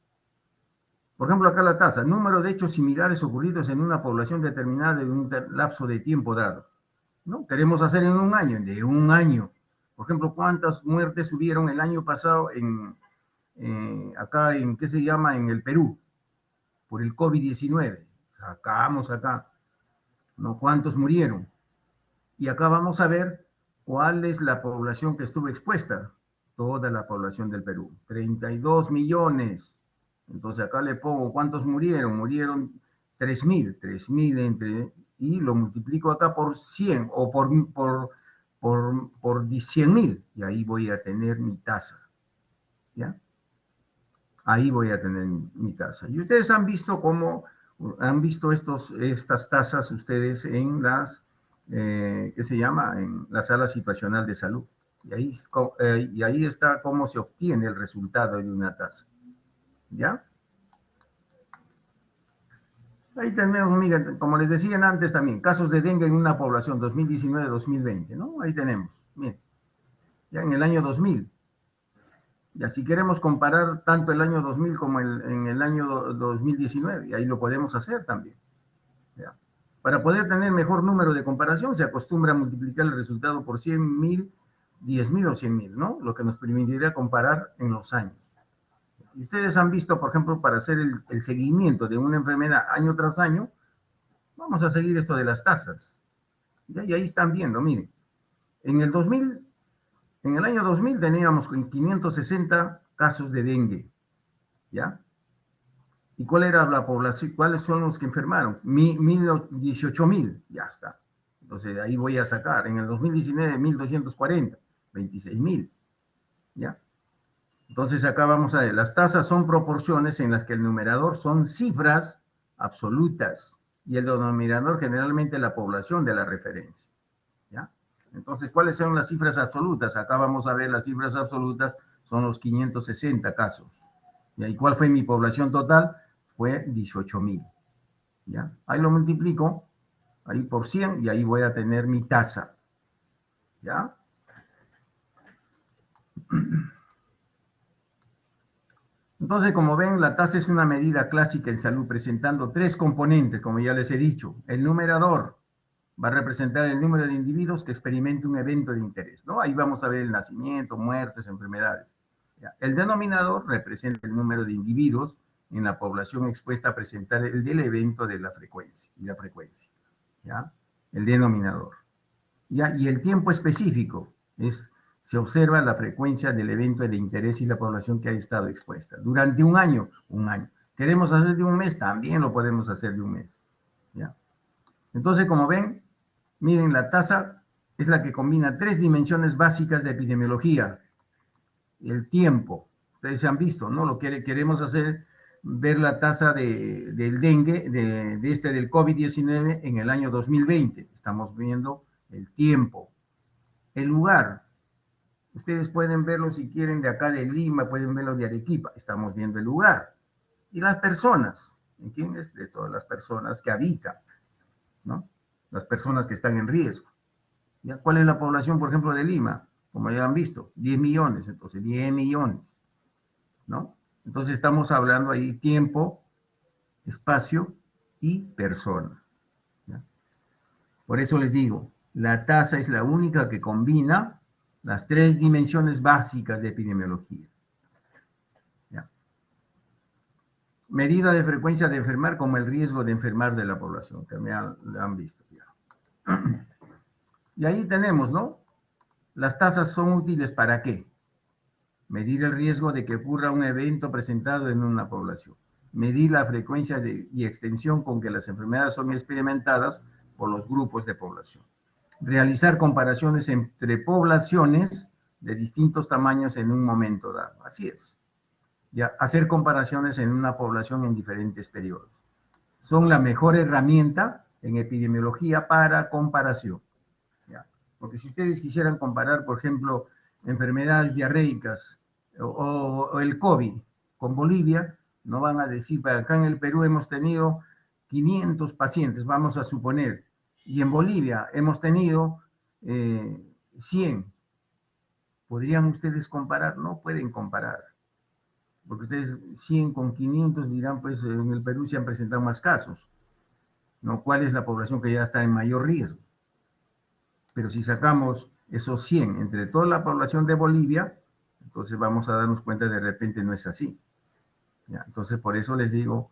Speaker 1: Por ejemplo, acá la tasa, número de hechos similares ocurridos en una población determinada en un lapso de tiempo dado, ¿no? Queremos hacer en un año, de un año. Por ejemplo, ¿cuántas muertes hubieron el año pasado acá en, ¿qué se llama? En el Perú, por el COVID-19. Sacamos acá, ¿no? ¿Cuántos murieron? Y acá vamos a ver cuál es la población que estuvo expuesta. Toda la población del Perú, 32 millones. Entonces acá le pongo cuántos murieron. Murieron 3.000 entre, y lo multiplico acá por 100 o por 100.000. Y ahí voy a tener mi tasa. ¿Ya? Ahí voy a tener mi tasa. Y ustedes han visto estas tasas ustedes en ¿qué se llama? En la sala situacional de salud. Y ahí está cómo se obtiene el resultado de una tasa. ¿Ya? Ahí tenemos, miren, como les decían antes también, casos de dengue en una población 2019-2020, ¿no? Ahí tenemos, miren, ya en el año 2000. Ya si queremos comparar tanto el año 2000 como en el año 2019, y ahí lo podemos hacer también. ¿Ya? Para poder tener mejor número de comparación, se acostumbra a multiplicar el resultado por 100.000, 10.000 o 100.000, ¿no? Lo que nos permitiría comparar en los años. Y ustedes han visto, por ejemplo, para hacer el seguimiento de una enfermedad año tras año, vamos a seguir esto de las tasas. ¿Ya? Y ahí están viendo, miren, en el 2000, en el año 2000 teníamos 560 casos de dengue, ¿ya? ¿Y cuál era la población? ¿Cuáles son los que enfermaron? 18.000, ya está. Entonces, ahí voy a sacar. En el 2019, 1.240, 26.000, ¿ya? Entonces, acá vamos a ver, las tasas son proporciones en las que el numerador son cifras absolutas y el denominador generalmente la población de la referencia, ¿ya? Entonces, ¿cuáles son las cifras absolutas? Acá vamos a ver las cifras absolutas, son los 560 casos. ¿Y cuál fue mi población total? Fue 18.000. ¿Ya? Ahí lo multiplico, ahí por 100, y ahí voy a tener mi tasa. ¿Ya? Entonces, como ven, la tasa es una medida clásica en salud presentando tres componentes, como ya les he dicho. El numerador va a representar el número de individuos que experimentan un evento de interés, ¿no? Ahí vamos a ver el nacimiento, muertes, enfermedades. ¿Ya? El denominador representa el número de individuos en la población expuesta a presentar el del evento de la frecuencia, ¿ya? El denominador. ¿Ya? Y el tiempo específico se observa la frecuencia del evento de interés y la población que ha estado expuesta. Durante un año. ¿Queremos hacer de un mes? También lo podemos hacer de un mes. ¿Ya? Entonces, como ven, miren la tasa, es la que combina 3 dimensiones básicas de epidemiología. El tiempo, ustedes se han visto, ¿no? Lo que queremos hacer, ver la tasa del dengue, del COVID-19 en el año 2020. Estamos viendo el tiempo. El lugar, ustedes pueden verlo si quieren de acá de Lima, pueden verlo de Arequipa, estamos viendo el lugar. Y las personas, ¿entiendes? De todas las personas que habitan, ¿no? Las personas que están en riesgo. ¿Ya? ¿Cuál es la población, por ejemplo, de Lima? Como ya han visto, 10 millones, entonces 10 millones, ¿no? Entonces estamos hablando ahí tiempo, espacio y persona. ¿Ya? Por eso les digo, la tasa es la única que combina las 3 dimensiones básicas de epidemiología. ¿Ya? Medida de frecuencia de enfermar como el riesgo de enfermar de la población, que me han visto ya. Y ahí tenemos, ¿no? Las tasas son útiles ¿para qué? Medir el riesgo de que ocurra un evento presentado en una población. Medir la frecuencia y extensión con que las enfermedades son experimentadas por los grupos de población. Realizar comparaciones entre poblaciones de distintos tamaños en un momento dado. Así es. Ya, hacer comparaciones en una población en diferentes periodos. Son la mejor herramienta en epidemiología para comparación. ¿Ya? Porque si ustedes quisieran comparar, por ejemplo, enfermedades diarreicas o el COVID con Bolivia, no van a decir, acá en el Perú hemos tenido 500 pacientes, vamos a suponer, y en Bolivia hemos tenido 100. ¿Podrían ustedes comparar? No pueden comparar, porque ustedes 100 con 500 dirán, pues en el Perú se han presentado más casos, ¿no? ¿Cuál es la población que ya está en mayor riesgo? Pero si sacamos esos 100 entre toda la población de Bolivia, entonces vamos a darnos cuenta de repente no es así. ¿Ya? Entonces, por eso les digo,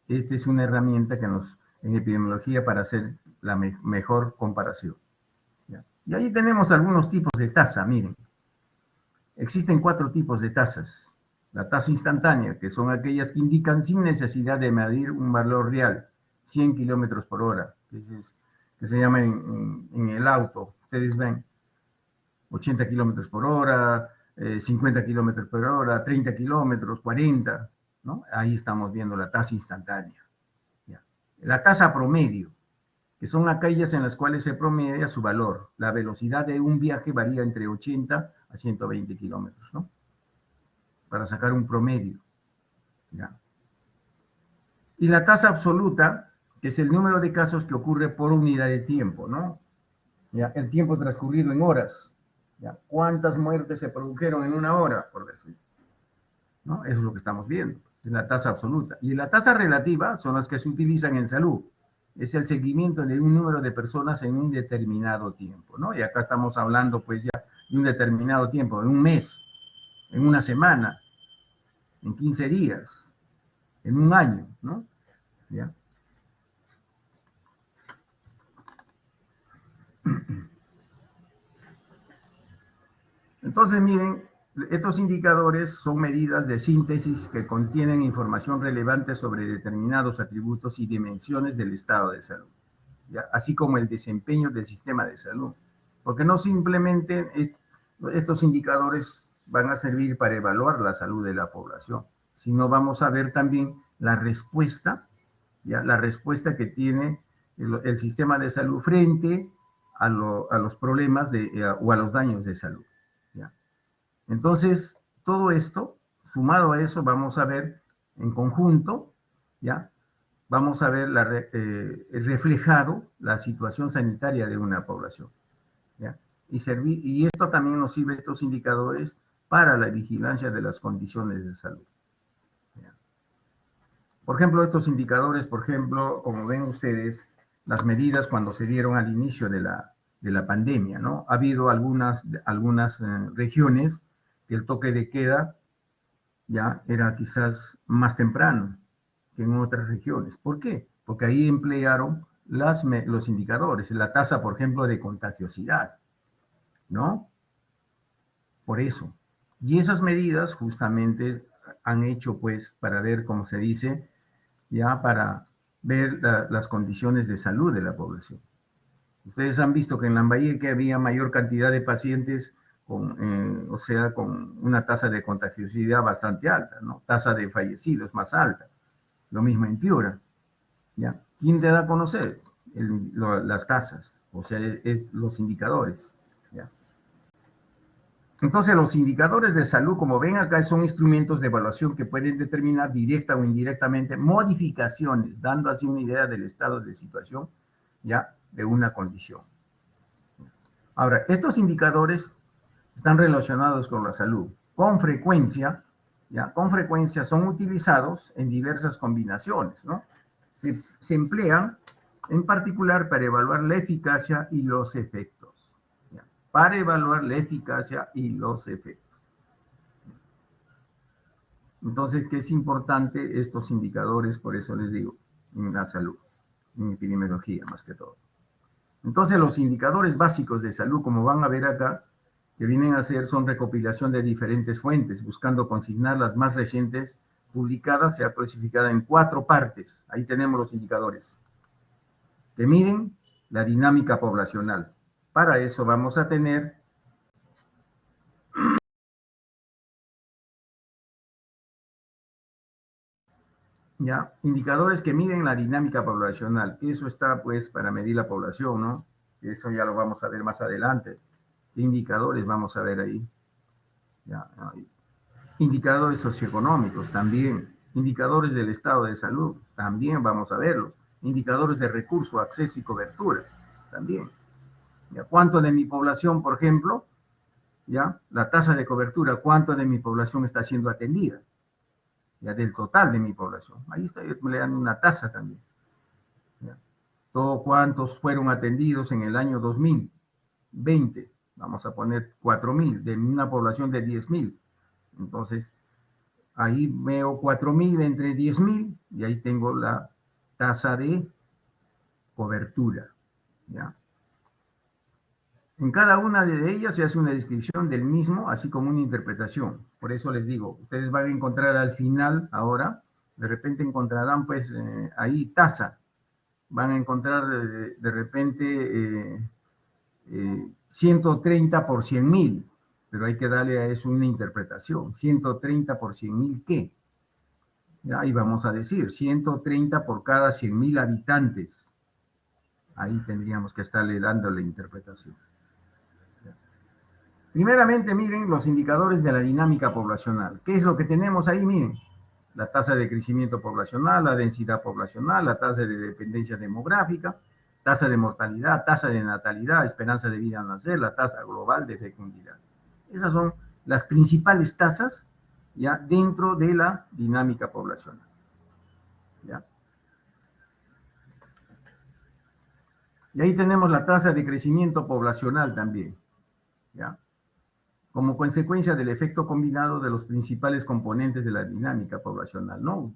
Speaker 1: esta es una herramienta que en epidemiología para hacer la mejor comparación. ¿Ya? Y ahí tenemos algunos tipos de tasa, miren. Existen 4 tipos de tasas. La tasa instantánea, que son aquellas que indican sin necesidad de medir un valor real, 100 kilómetros por hora, que se llama en el auto, ustedes ven, 80 kilómetros por hora, 50 kilómetros por hora, 30 kilómetros, 40, ¿no? Ahí estamos viendo la tasa instantánea. ¿Ya? La tasa promedio, que son aquellas en las cuales se promedia su valor. La velocidad de un viaje varía entre 80 a 120 kilómetros, ¿no? Para sacar un promedio. ¿Ya? Y la tasa absoluta, que es el número de casos que ocurre por unidad de tiempo, ¿no? ¿Ya? El tiempo transcurrido en horas. ¿Ya? ¿Cuántas muertes se produjeron en una hora, por decir? ¿No? Eso es lo que estamos viendo, es la tasa absoluta. Y la tasa relativa son las que se utilizan en salud. Es el seguimiento de un número de personas en un determinado tiempo, ¿no? Y acá estamos hablando, pues, ya de un determinado tiempo, en un mes, en una semana, en 15 días, en un año, ¿no? ¿Ya? Entonces, miren, estos indicadores son medidas de síntesis que contienen información relevante sobre determinados atributos y dimensiones del estado de salud, ¿ya? Así como el desempeño del sistema de salud. Porque no simplemente estos indicadores van a servir para evaluar la salud de la población, sino vamos a ver también la respuesta, ¿ya? La respuesta que tiene el sistema de salud frente a los problemas o a los daños de salud. ¿Ya? Entonces, todo esto, sumado a eso, vamos a ver en conjunto, ¿ya? Vamos a ver reflejado la situación sanitaria de una población, ¿ya? Y esto también nos sirve, estos indicadores, para la vigilancia de las condiciones de salud. ¿Ya? Por ejemplo, estos indicadores, por ejemplo, como ven ustedes, las medidas cuando se dieron al inicio de la pandemia, ¿no? Ha habido algunas regiones que el toque de queda ya era quizás más temprano que en otras regiones. ¿Por qué? Porque ahí emplearon los indicadores, la tasa, por ejemplo, de contagiosidad, ¿no? Por eso. Y esas medidas justamente han hecho, pues, para ver, como se dice, ya para ver las condiciones de salud de la población. Ustedes han visto que en Lambayeque había mayor cantidad de pacientes o sea, con una tasa de contagiosidad bastante alta, ¿no? Tasa de fallecidos más alta. Lo mismo en Piura, ¿ya? ¿Quién te da a conocer las tasas? O sea, los indicadores, ¿ya? Entonces, los indicadores de salud, como ven acá, son instrumentos de evaluación que pueden determinar directa o indirectamente modificaciones, dando así una idea del estado de situación, ¿ya?, de una condición. Ahora, estos indicadores están relacionados con la salud. Con frecuencia, ¿ya?, con frecuencia son utilizados en diversas combinaciones, ¿no? Se emplean en particular para evaluar la eficacia y los efectos, ¿ya?, para evaluar la eficacia y los efectos. Entonces, ¿qué es importante estos indicadores? Por eso les digo, en la salud, en epidemiología más que todo. Entonces, los indicadores básicos de salud, como van a ver acá, que vienen a ser, son recopilación de diferentes fuentes, buscando consignar las más recientes publicadas, se ha clasificado en 4 partes. Ahí tenemos los indicadores que miden la dinámica poblacional. Para eso vamos a tener ya indicadores que miden la dinámica poblacional. Eso está pues para medir la población, ¿no? Eso ya lo vamos a ver más adelante. ¿Qué indicadores vamos a ver ahí? Ya, indicadores socioeconómicos también, indicadores del estado de salud también vamos a verlo, indicadores de recurso, acceso y cobertura también. ¿Ya? ¿Cuánto de mi población, por ejemplo, ya la tasa de cobertura, cuánto de mi población está siendo atendida? Ya del total de mi población. Ahí está, yo le dan una tasa también. ¿Ya? Todo cuántos fueron atendidos en el año 2020. Vamos a poner 4.000 de una población de 10.000. Entonces, ahí veo 4.000 entre 10.000 y ahí tengo la tasa de cobertura, ¿ya? En cada una de ellas se hace una descripción del mismo, así como una interpretación. Por eso les digo, ustedes van a encontrar al final, ahora, de repente encontrarán pues ahí tasa. Van a encontrar de repente 130 por 100.000, pero hay que darle a eso una interpretación. 130 por 100.000, ¿qué? Ahí vamos a decir, 130 por cada 100.000 habitantes. Ahí tendríamos que estarle dando la interpretación. Primeramente, miren los indicadores de la dinámica poblacional. ¿Qué es lo que tenemos ahí? Miren, la tasa de crecimiento poblacional, la densidad poblacional, la tasa de dependencia demográfica, tasa de mortalidad, tasa de natalidad, esperanza de vida al nacer, la tasa global de fecundidad. Esas son las principales tasas, ¿ya?, dentro de la dinámica poblacional, ¿ya? Y ahí tenemos la tasa de crecimiento poblacional también, ¿ya?, como consecuencia del efecto combinado de los principales componentes de la dinámica poblacional, ¿no?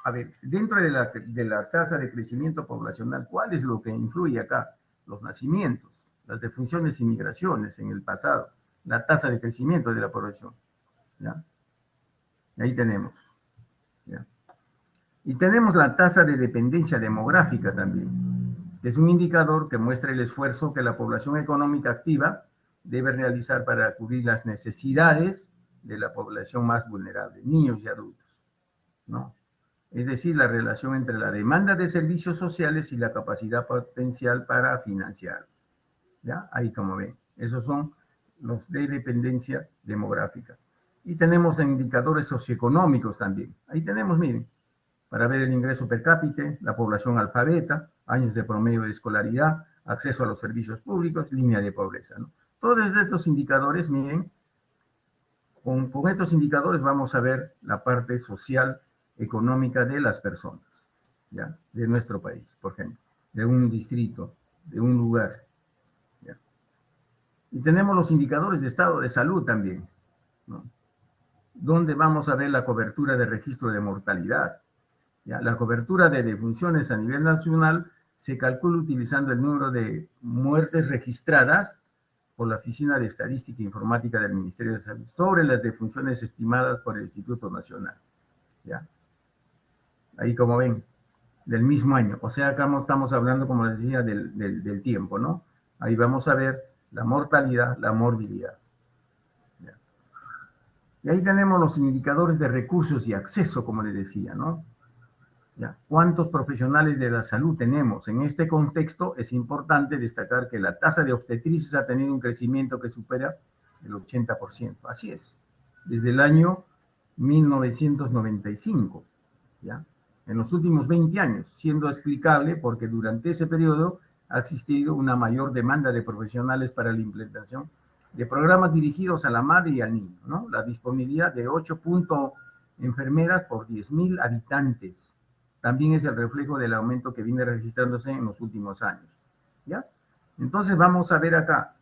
Speaker 1: A ver, dentro de la tasa de crecimiento poblacional, ¿cuál es lo que influye acá? Los nacimientos, las defunciones y migraciones en el pasado, la tasa de crecimiento de la población, ¿ya? Y ahí tenemos, ¿ya? Y tenemos la tasa de dependencia demográfica también, que es un indicador que muestra el esfuerzo que la población económica activa debe realizar para cubrir las necesidades de la población más vulnerable, niños y adultos, ¿no? Es decir, la relación entre la demanda de servicios sociales y la capacidad potencial para financiar. ¿Ya? Ahí como ven, esos son los de dependencia demográfica. Y tenemos indicadores socioeconómicos también. Ahí tenemos, miren, para ver el ingreso per cápita, la población alfabeta, años de promedio de escolaridad, acceso a los servicios públicos, línea de pobreza, ¿no? Todos estos indicadores, miren, con estos indicadores vamos a ver la parte social, económica de las personas, ¿ya?, de nuestro país, por ejemplo, de un distrito, de un lugar, ¿ya? Y tenemos los indicadores de estado de salud también, ¿no?, donde vamos a ver la cobertura de registro de mortalidad, ¿ya? La cobertura de defunciones a nivel nacional se calcula utilizando el número de muertes registradas por la Oficina de Estadística e Informática del Ministerio de Salud sobre las defunciones estimadas por el Instituto Nacional, ¿ya? Ahí como ven, del mismo año. O sea, acá estamos hablando, como les decía, del tiempo, ¿no? Ahí vamos a ver la mortalidad, la morbilidad. ¿Ya? Y ahí tenemos los indicadores de recursos y acceso, como les decía, ¿no? ¿Ya? ¿Cuántos profesionales de la salud tenemos? En este contexto es importante destacar que la tasa de obstetricia ha tenido un crecimiento que supera el 80%. Así es, desde el año 1995, ¿ya? En los últimos 20 años, siendo explicable porque durante ese periodo ha existido una mayor demanda de profesionales para la implementación de programas dirigidos a la madre y al niño, ¿no? La disponibilidad de 8 enfermeras por 10.000 habitantes también es el reflejo del aumento que viene registrándose en los últimos años, ¿ya? Entonces vamos a ver acá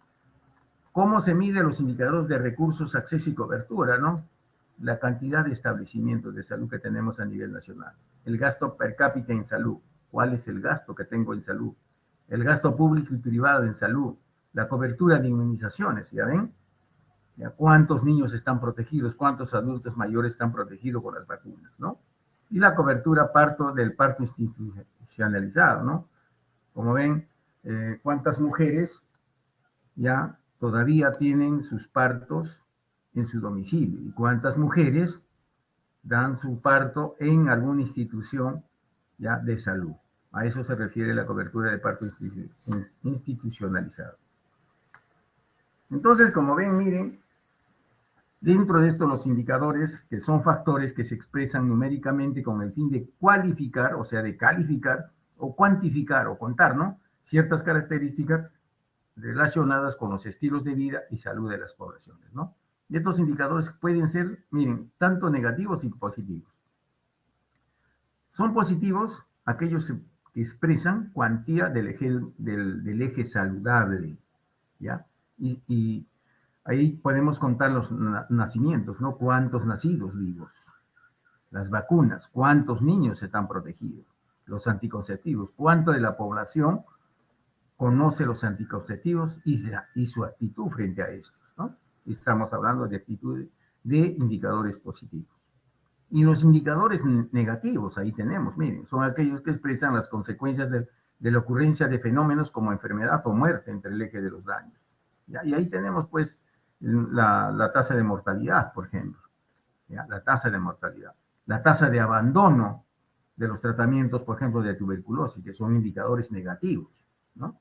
Speaker 1: cómo se miden los indicadores de recursos, acceso y cobertura, ¿no? La cantidad de establecimientos de salud que tenemos a nivel nacional, el gasto per cápita en salud, cuál es el gasto que tengo en salud, el gasto público y privado en salud, la cobertura de inmunizaciones, ¿ya ven? ¿Ya? ¿Cuántos niños están protegidos? ¿Cuántos adultos mayores están protegidos con las vacunas, ¿no? Y la cobertura del parto institucionalizado, ¿no? Como ven, cuántas mujeres ya todavía tienen sus partos en su domicilio y cuántas mujeres dan su parto en alguna institución ya de salud. A eso se refiere la cobertura de parto institucionalizado. Entonces, como ven, miren, dentro de esto los indicadores, que son factores que se expresan numéricamente con el fin de cualificar, o sea, de calificar, o cuantificar, o contar, ¿no? Ciertas características relacionadas con los estilos de vida y salud de las poblaciones, ¿no? Y estos indicadores pueden ser, miren, tanto negativos y positivos. Son positivos aquellos que expresan cuantía del eje saludable, ¿ya? Y ahí podemos contar los nacimientos, ¿no? ¿Cuántos nacidos vivos? Las vacunas, ¿cuántos niños están protegidos? Los anticonceptivos, ¿cuánto de la población conoce los anticonceptivos y su actitud frente a estos, ¿no? Estamos hablando de actitudes de indicadores positivos. Y los indicadores negativos, ahí tenemos, miren, son aquellos que expresan las consecuencias de la ocurrencia de fenómenos como enfermedad o muerte entre el eje de los daños. ¿Ya? Y ahí tenemos, pues, la tasa de mortalidad, por ejemplo, ¿ya? La tasa de mortalidad, la tasa de abandono de los tratamientos, por ejemplo, de tuberculosis, que son indicadores negativos, ¿no?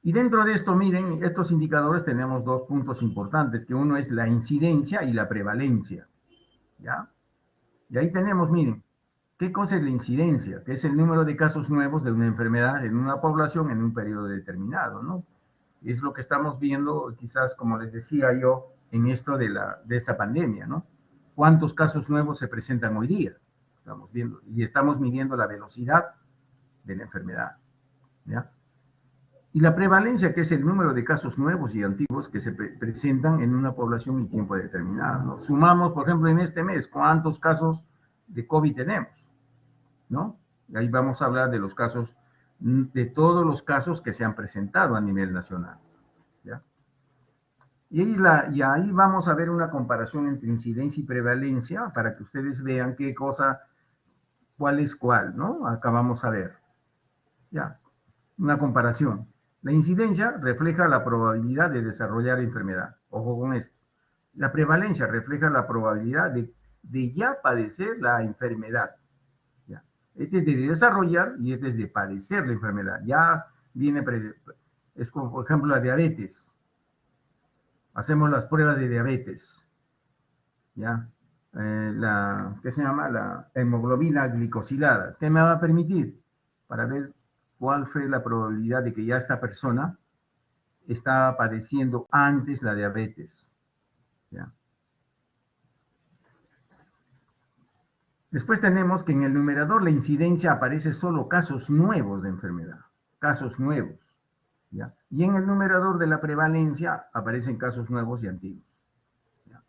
Speaker 1: Y dentro de esto, miren, estos indicadores tenemos dos puntos importantes, que uno es la incidencia y la prevalencia, ¿ya? Y ahí tenemos, miren, ¿qué cosa es la incidencia? Que es el número de casos nuevos de una enfermedad en una población en un periodo determinado, ¿no? Es lo que estamos viendo, quizás, como les decía yo, en esto de esta pandemia, ¿no? ¿Cuántos casos nuevos se presentan hoy día? Estamos viendo, y estamos midiendo la velocidad de la enfermedad, ¿ya? Y la prevalencia, que es el número de casos nuevos y antiguos que se presentan en una población y tiempo determinado, ¿no? Sumamos, por ejemplo, en este mes, ¿cuántos casos de COVID tenemos? ¿No? Y ahí vamos a hablar de los casos, de todos los casos que se han presentado a nivel nacional, ¿ya? Y ahí vamos a ver una comparación entre incidencia y prevalencia para que ustedes vean qué cosa, cuál es cuál, ¿no? Acá vamos a ver, ¿ya? Una comparación. La incidencia refleja la probabilidad de desarrollar enfermedad. Ojo con esto. La prevalencia refleja la probabilidad de ya padecer la enfermedad. ¿Ya? Este es de desarrollar y este es de padecer la enfermedad. Ya viene, es como por ejemplo la diabetes. Hacemos las pruebas de diabetes. ¿Ya? ¿Qué se llama? La hemoglobina glicosilada. ¿Qué me va a permitir? Para ver cuál fue la probabilidad de que ya esta persona estaba padeciendo antes la diabetes. ¿Ya? Después tenemos que en el numerador la incidencia aparece solo casos nuevos de enfermedad, casos nuevos. ¿Ya? Y en el numerador de la prevalencia aparecen casos nuevos y antiguos. ¿Ya?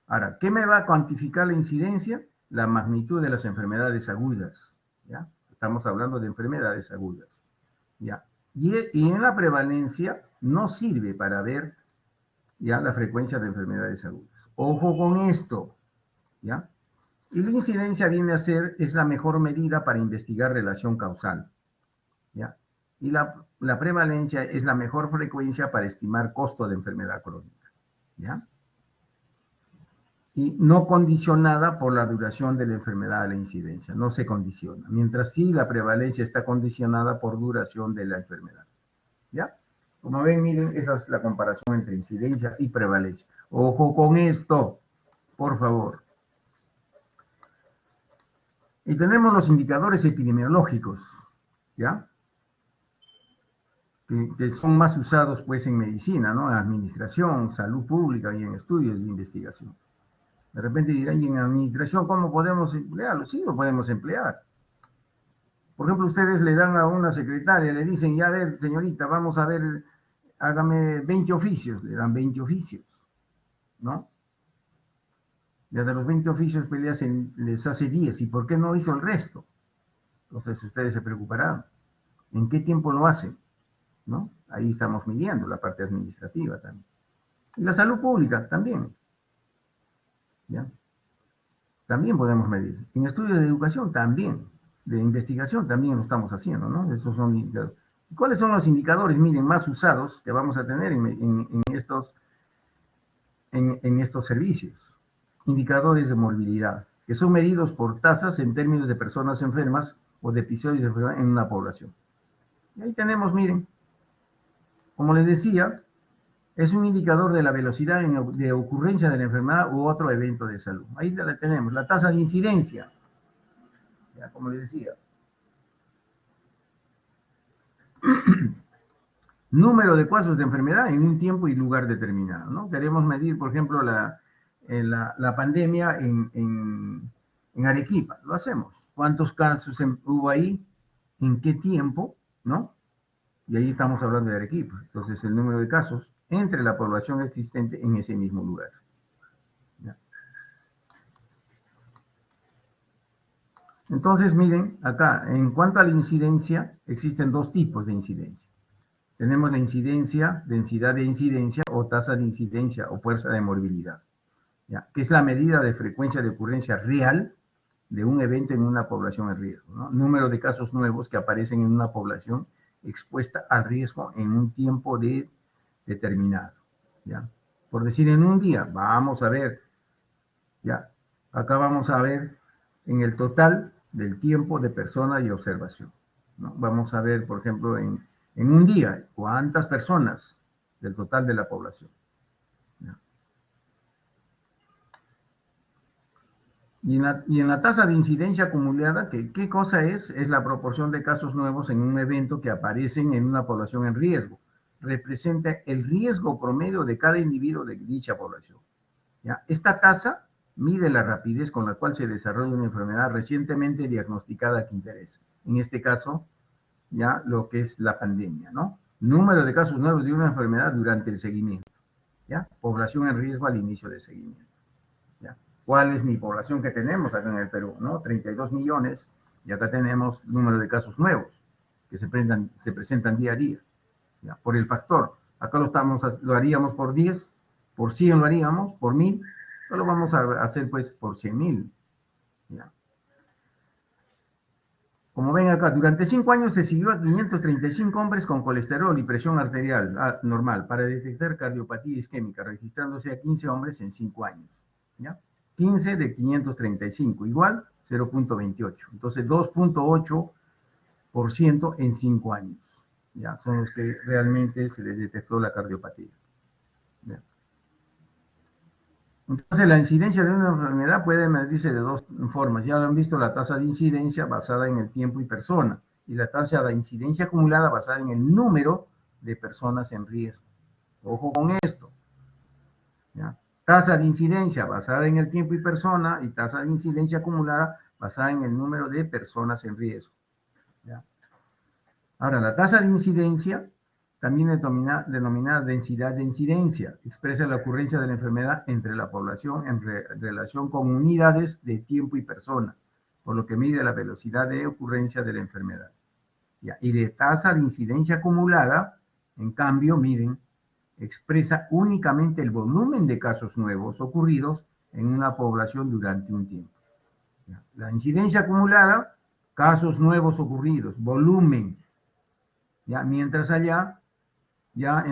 Speaker 1: Ahora, ¿qué me va a cuantificar la incidencia? La magnitud de las enfermedades agudas. ¿Ya? Estamos hablando de enfermedades agudas. ¿Ya? Y en la prevalencia no sirve para ver ya la frecuencia de enfermedades agudas. Ojo con esto, ¿ya? Y la incidencia viene a ser, es la mejor medida para investigar relación causal, ¿ya? Y la prevalencia es la mejor frecuencia para estimar costo de enfermedad crónica, ¿ya? Y no condicionada por la duración de la enfermedad a la incidencia, no se condiciona, mientras sí la prevalencia está condicionada por duración de la enfermedad, ¿ya? Como ven, miren, esa es la comparación entre incidencia y prevalencia. Ojo con esto, por favor. Y tenemos los indicadores epidemiológicos, ¿ya? Que son más usados pues en medicina, ¿no? En administración, salud pública y en estudios de investigación. De repente dirán, ¿y en administración cómo podemos emplearlo? Sí, lo podemos emplear. Por ejemplo, ustedes le dan a una secretaria, le dicen, ya ver, señorita, vamos a ver, hágame 20 oficios, le dan 20 oficios, ¿no? Ya de los 20 oficios pues, les hace 10, ¿y por qué no hizo el resto? Entonces ustedes se preocuparán, ¿en qué tiempo lo hacen? ¿No? Ahí estamos midiendo la parte administrativa también. Y la salud pública también, ¿ya? También podemos medir. En estudios de educación también, de investigación también lo estamos haciendo, ¿no? Estos son indicadores. ¿Cuáles son los indicadores, miren, más usados que vamos a tener en estos servicios? Indicadores de morbilidad, que son medidos por tasas en términos de personas enfermas o de episodios de enfermedad en una población. Y ahí tenemos, miren, como les decía, es un indicador de la velocidad de ocurrencia de la enfermedad u otro evento de salud. Ahí la tenemos, la tasa de incidencia, ya, como les decía. Número de casos de enfermedad en un tiempo y lugar determinado, ¿no? Queremos medir, por ejemplo, la pandemia en Arequipa, lo hacemos. ¿Cuántos casos hubo ahí? ¿En qué tiempo? ¿No? Y ahí estamos hablando de Arequipa. Entonces, el número de casos entre la población existente en ese mismo lugar. ¿Ya? Entonces, miren, acá, en cuanto a la incidencia, existen dos tipos de incidencia. Tenemos la incidencia, densidad de incidencia o tasa de incidencia o fuerza de morbilidad, ¿ya? Que es la medida de frecuencia de ocurrencia real de un evento en una población en riesgo, ¿no? Número de casos nuevos que aparecen en una población expuesta al riesgo en un tiempo determinado, ¿ya? Por decir, en un día, vamos a ver, ¿ya? Acá vamos a ver en el total del tiempo de persona y observación, ¿no? Vamos a ver, por ejemplo, en un día, cuántas personas del total de la población, ¿ya? Y en la tasa de incidencia acumulada, ¿qué cosa es? Es la proporción de casos nuevos en un evento que aparecen en una población en riesgo. Representa el riesgo promedio de cada individuo de dicha población, ¿ya? Esta tasa mide la rapidez con la cual se desarrolla una enfermedad recientemente diagnosticada que interesa. En este caso, ya lo que es la pandemia, ¿no? Número de casos nuevos de una enfermedad durante el seguimiento, ¿ya? Población en riesgo al inicio del seguimiento, ¿ya? ¿Cuál es mi población que tenemos acá en el Perú, ¿no? 32 millones, y acá tenemos número de casos nuevos que se presentan día a día, ¿ya? Por el factor, acá lo haríamos por 10, por 100 lo haríamos, por 1000, no lo vamos a hacer pues por 100.000, ¿ya? Como ven acá, durante 5 años se siguió a 535 hombres con colesterol y presión arterial normal para detectar cardiopatía isquémica, registrándose a 15 hombres en 5 años, ¿ya? 15 de 535, igual 0.28. Entonces, 2.8% en 5 años, ¿ya? Son los que realmente se les detectó la cardiopatía, ¿ya? Entonces, la incidencia de una enfermedad puede medirse de dos formas. Ya lo han visto, la tasa de incidencia basada en el tiempo y persona, y la tasa de incidencia acumulada basada en el número de personas en riesgo. Ojo con esto, ¿ya? Tasa de incidencia basada en el tiempo y persona, y tasa de incidencia acumulada basada en el número de personas en riesgo, ¿ya? Ahora, la tasa de incidencia, también denominada densidad de incidencia, expresa la ocurrencia de la enfermedad entre la población en relación con unidades de tiempo y persona, por lo que mide la velocidad de ocurrencia de la enfermedad, ¿ya? Y la tasa de incidencia acumulada, en cambio, miren, expresa únicamente el volumen de casos nuevos ocurridos en una población durante un tiempo, ¿ya? La incidencia acumulada, casos nuevos ocurridos, volumen, ¿ya? Mientras allá ya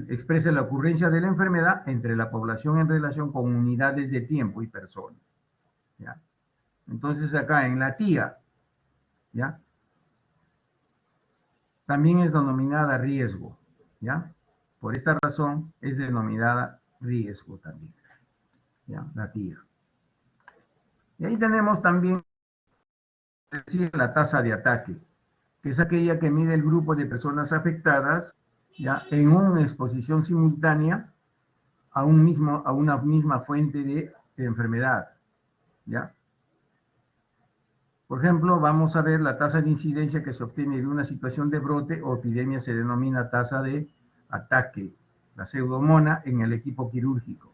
Speaker 1: expresa la ocurrencia de la enfermedad entre la población en relación con unidades de tiempo y personas, ¿ya? Entonces acá en la tía, ¿ya? También es denominada riesgo, ¿ya? Por esta razón es denominada riesgo también, ¿ya? La tía. Y ahí tenemos también, decir, la tasa de ataque, que es aquella que mide el grupo de personas afectadas, ¿ya? En una exposición simultánea a una misma fuente de enfermedad, ¿ya? Por ejemplo, vamos a ver la tasa de incidencia que se obtiene de una situación de brote o epidemia, se denomina tasa de ataque, la pseudomona en el equipo quirúrgico,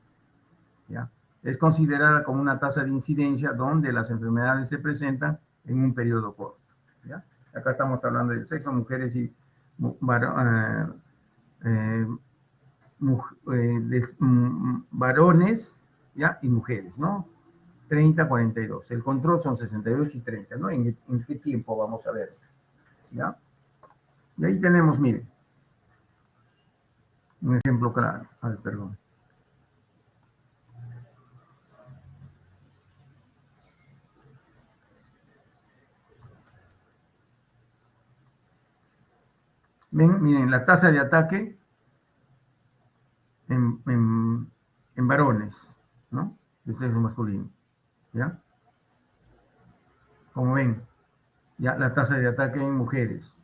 Speaker 1: ¿ya? Es considerada como una tasa de incidencia donde las enfermedades se presentan en un periodo corto, ¿ya? Acá estamos hablando de sexo, mujeres y varones, ¿ya? Y mujeres, ¿no? 30, 42. El control son 68 y 30, ¿no? ¿En qué tiempo vamos a ver? ¿Ya? Y ahí tenemos, miren, un ejemplo claro. A ver, perdón. Ven, miren, la tasa de ataque en varones, ¿no? De sexo masculino, ¿ya? Como ven, ya la tasa de ataque en mujeres,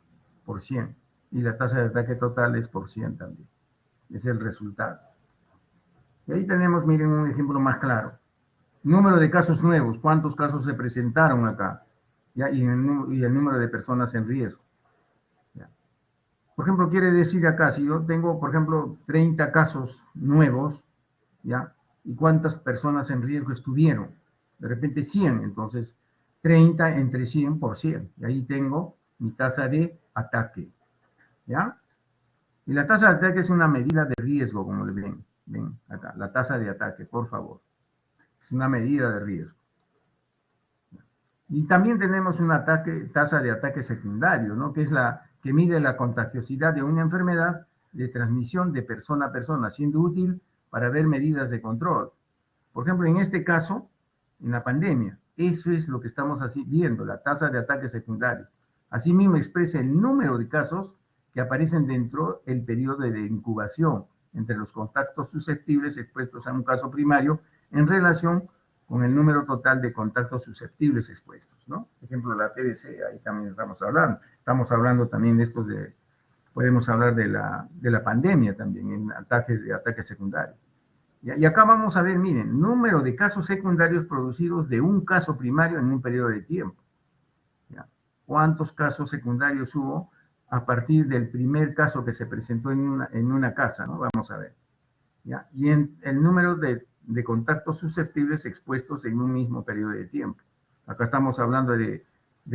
Speaker 1: por 100, y la tasa de ataque total es por 100 también. Es el resultado. Y ahí tenemos, miren, un ejemplo más claro. Número de casos nuevos, cuántos casos se presentaron acá, ¿ya? Y el número de personas en riesgo, ¿ya? Por ejemplo, quiere decir acá, si yo tengo, por ejemplo, 30 casos nuevos, ¿ya? ¿Y cuántas personas en riesgo estuvieron? De repente 100, entonces 30 entre 100 por 100. Y ahí tengo mi tasa de ataque, ¿ya? Y la tasa de ataque es una medida de riesgo, como le ven acá, la tasa de ataque, por favor. Es una medida de riesgo. Y también tenemos una tasa de ataque secundario, ¿no? Que es la que mide la contagiosidad de una enfermedad de transmisión de persona a persona, siendo útil para ver medidas de control. Por ejemplo, en este caso, en la pandemia, eso es lo que estamos viendo, la tasa de ataque secundario. Asimismo, expresa el número de casos que aparecen dentro del periodo de incubación entre los contactos susceptibles expuestos a un caso primario en relación con el número total de contactos susceptibles expuestos, ¿no? Por ejemplo, la TBC, ahí también estamos hablando. Estamos hablando también de estos podemos hablar de la pandemia también, en ataque secundario. Y acá vamos a ver, miren, número de casos secundarios producidos de un caso primario en un periodo de tiempo, ¿ya? ¿Cuántos casos secundarios hubo a partir del primer caso que se presentó en una casa, ¿no? Vamos a ver, ¿ya? Y el número de contactos susceptibles expuestos en un mismo periodo de tiempo. Acá estamos hablando de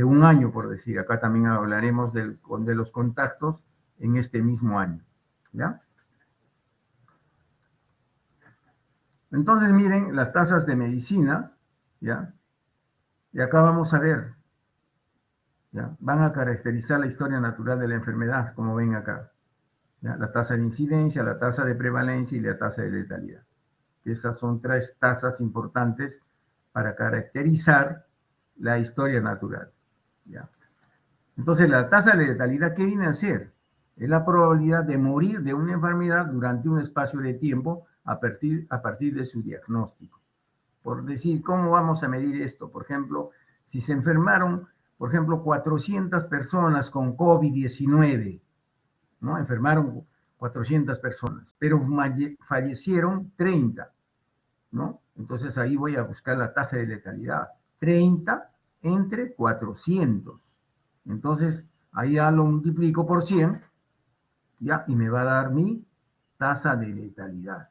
Speaker 1: un año, por decir. Acá también hablaremos de los contactos en este mismo año, ¿ya? Entonces, miren las tasas de medicina, ¿ya? Y acá vamos a ver, ¿ya? Van a caracterizar la historia natural de la enfermedad, como ven acá, ¿ya? La tasa de incidencia, la tasa de prevalencia y la tasa de letalidad. Esas son tres tasas importantes para caracterizar la historia natural, ¿ya? Entonces, la tasa de letalidad, ¿qué viene a ser? Es la probabilidad de morir de una enfermedad durante un espacio de tiempo a partir de su diagnóstico. Por decir, ¿cómo vamos a medir esto? Por ejemplo, si se enfermaron, por ejemplo, 400 personas con COVID-19, ¿no? Enfermaron 400 personas, pero fallecieron 30, ¿no? Entonces ahí voy a buscar la tasa de letalidad. 30 entre 400. Entonces, ahí ya lo multiplico por 100, ¿ya? Y me va a dar mi tasa de letalidad,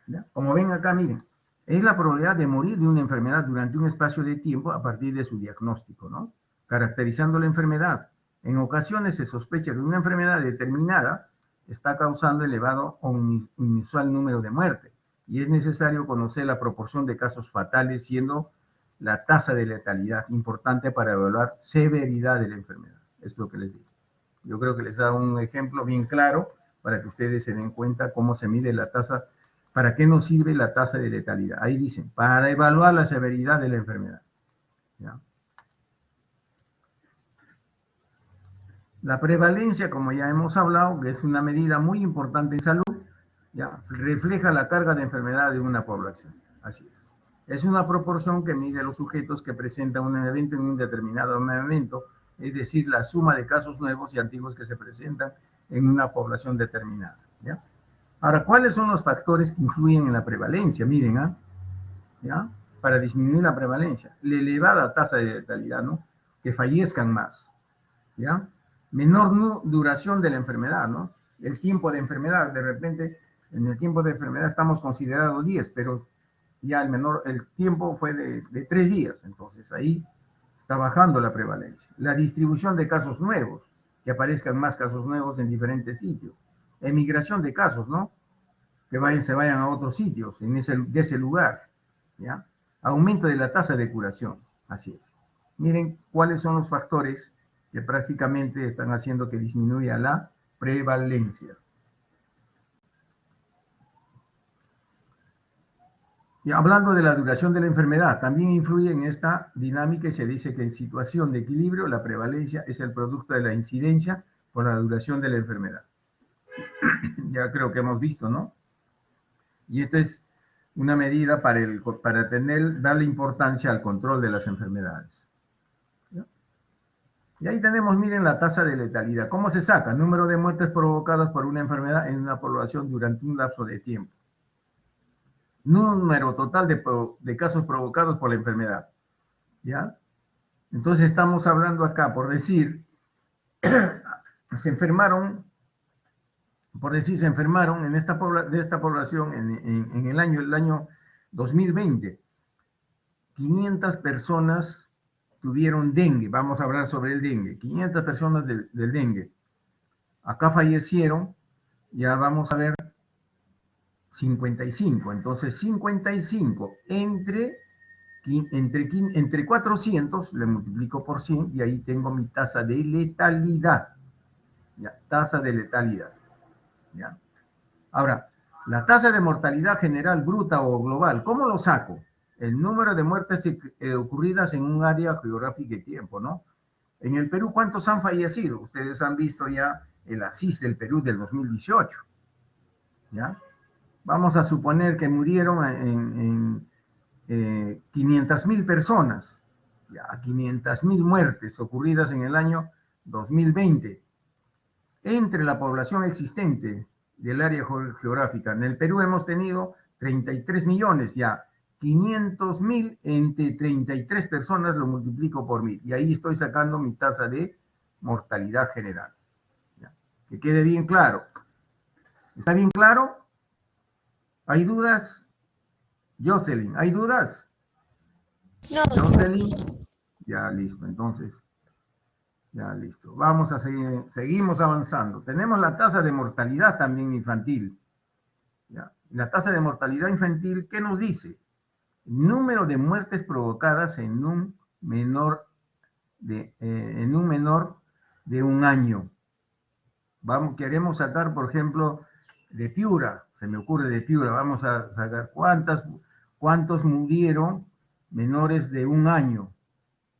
Speaker 1: ¿ya? Como ven acá, miren, es la probabilidad de morir de una enfermedad durante un espacio de tiempo a partir de su diagnóstico, ¿no? Caracterizando la enfermedad. En ocasiones se sospecha que una enfermedad determinada está causando elevado o inusual número de muertes y es necesario conocer la proporción de casos fatales, siendo la tasa de letalidad, importante para evaluar severidad de la enfermedad. Es lo que les digo. Yo creo que les da un ejemplo bien claro para que ustedes se den cuenta cómo se mide la tasa, para qué nos sirve la tasa de letalidad. Ahí dicen, para evaluar la severidad de la enfermedad. ¿Ya? La prevalencia, como ya hemos hablado, que es una medida muy importante en salud, ¿ya? Refleja la carga de enfermedad de una población. Así es. Es una proporción que mide los sujetos que presentan un evento en un determinado momento, es decir, la suma de casos nuevos y antiguos que se presentan en una población determinada. ¿Ya? Ahora, ¿cuáles son los factores que influyen en la prevalencia? Miren, ¿ah? ¿Ya? Para disminuir la prevalencia. La elevada tasa de letalidad, ¿no? Que fallezcan más. ¿Ya? Menor duración de la enfermedad, ¿no? El tiempo de enfermedad, de repente, en el tiempo de enfermedad estamos considerados 10, pero ya el tiempo fue de 3 días, entonces ahí está bajando la prevalencia. La distribución de casos nuevos, que aparezcan más casos nuevos en diferentes sitios. Emigración de casos, ¿no? Que se vayan a otros sitios, de ese lugar, ¿ya? Aumento de la tasa de curación, así es. Miren cuáles son los factores que prácticamente están haciendo que disminuya la prevalencia. Y hablando de la duración de la enfermedad, también influye en esta dinámica y se dice que en situación de equilibrio la prevalencia es el producto de la incidencia por la duración de la enfermedad. Ya creo que hemos visto, ¿no? Y esto es una medida para darle importancia al control de las enfermedades. ¿Ya? Y ahí tenemos, miren, la tasa de letalidad. ¿Cómo se saca? Número de muertes provocadas por una enfermedad en una población durante un lapso de tiempo. Número total de casos provocados por la enfermedad. ¿Ya? Entonces estamos hablando acá, por decir, se enfermaron en de esta población en el año 2020. 500 personas tuvieron dengue, vamos a hablar sobre el dengue, 500 personas del dengue. Acá fallecieron, ya vamos a ver, 55. Entonces 55 entre 400, le multiplico por 100 y ahí tengo mi tasa de letalidad. ¿Ya? Tasa de letalidad. ¿Ya? Ahora, la tasa de mortalidad general bruta o global, ¿cómo lo saco? El número de muertes ocurridas en un área geográfica y tiempo, ¿no? En el Perú, ¿cuántos han fallecido? Ustedes han visto ya el ACIS del Perú del 2018. ¿Ya? Vamos a suponer que murieron en 500.000 personas. Ya, 500.000 muertes ocurridas en el año 2020. Entre la población existente del área geográfica. En el Perú hemos tenido 33 millones, ya 500.000 entre 33 personas lo multiplico por 1000 y ahí estoy sacando mi tasa de mortalidad general. ¿Ya? Que quede bien claro. ¿Está bien claro? ¿Hay dudas? Jocelyn, ¿hay dudas?
Speaker 2: No,
Speaker 1: Jocelyn, ya listo, entonces, ya listo. Vamos a seguir, seguimos avanzando. Tenemos la tasa de mortalidad también infantil. ¿Ya? La tasa de mortalidad infantil, ¿qué nos dice? Número de muertes provocadas en un menor de un año. Queremos sacar, por ejemplo, de Piura, se me ocurre de Piura, vamos a sacar cuántos murieron menores de un año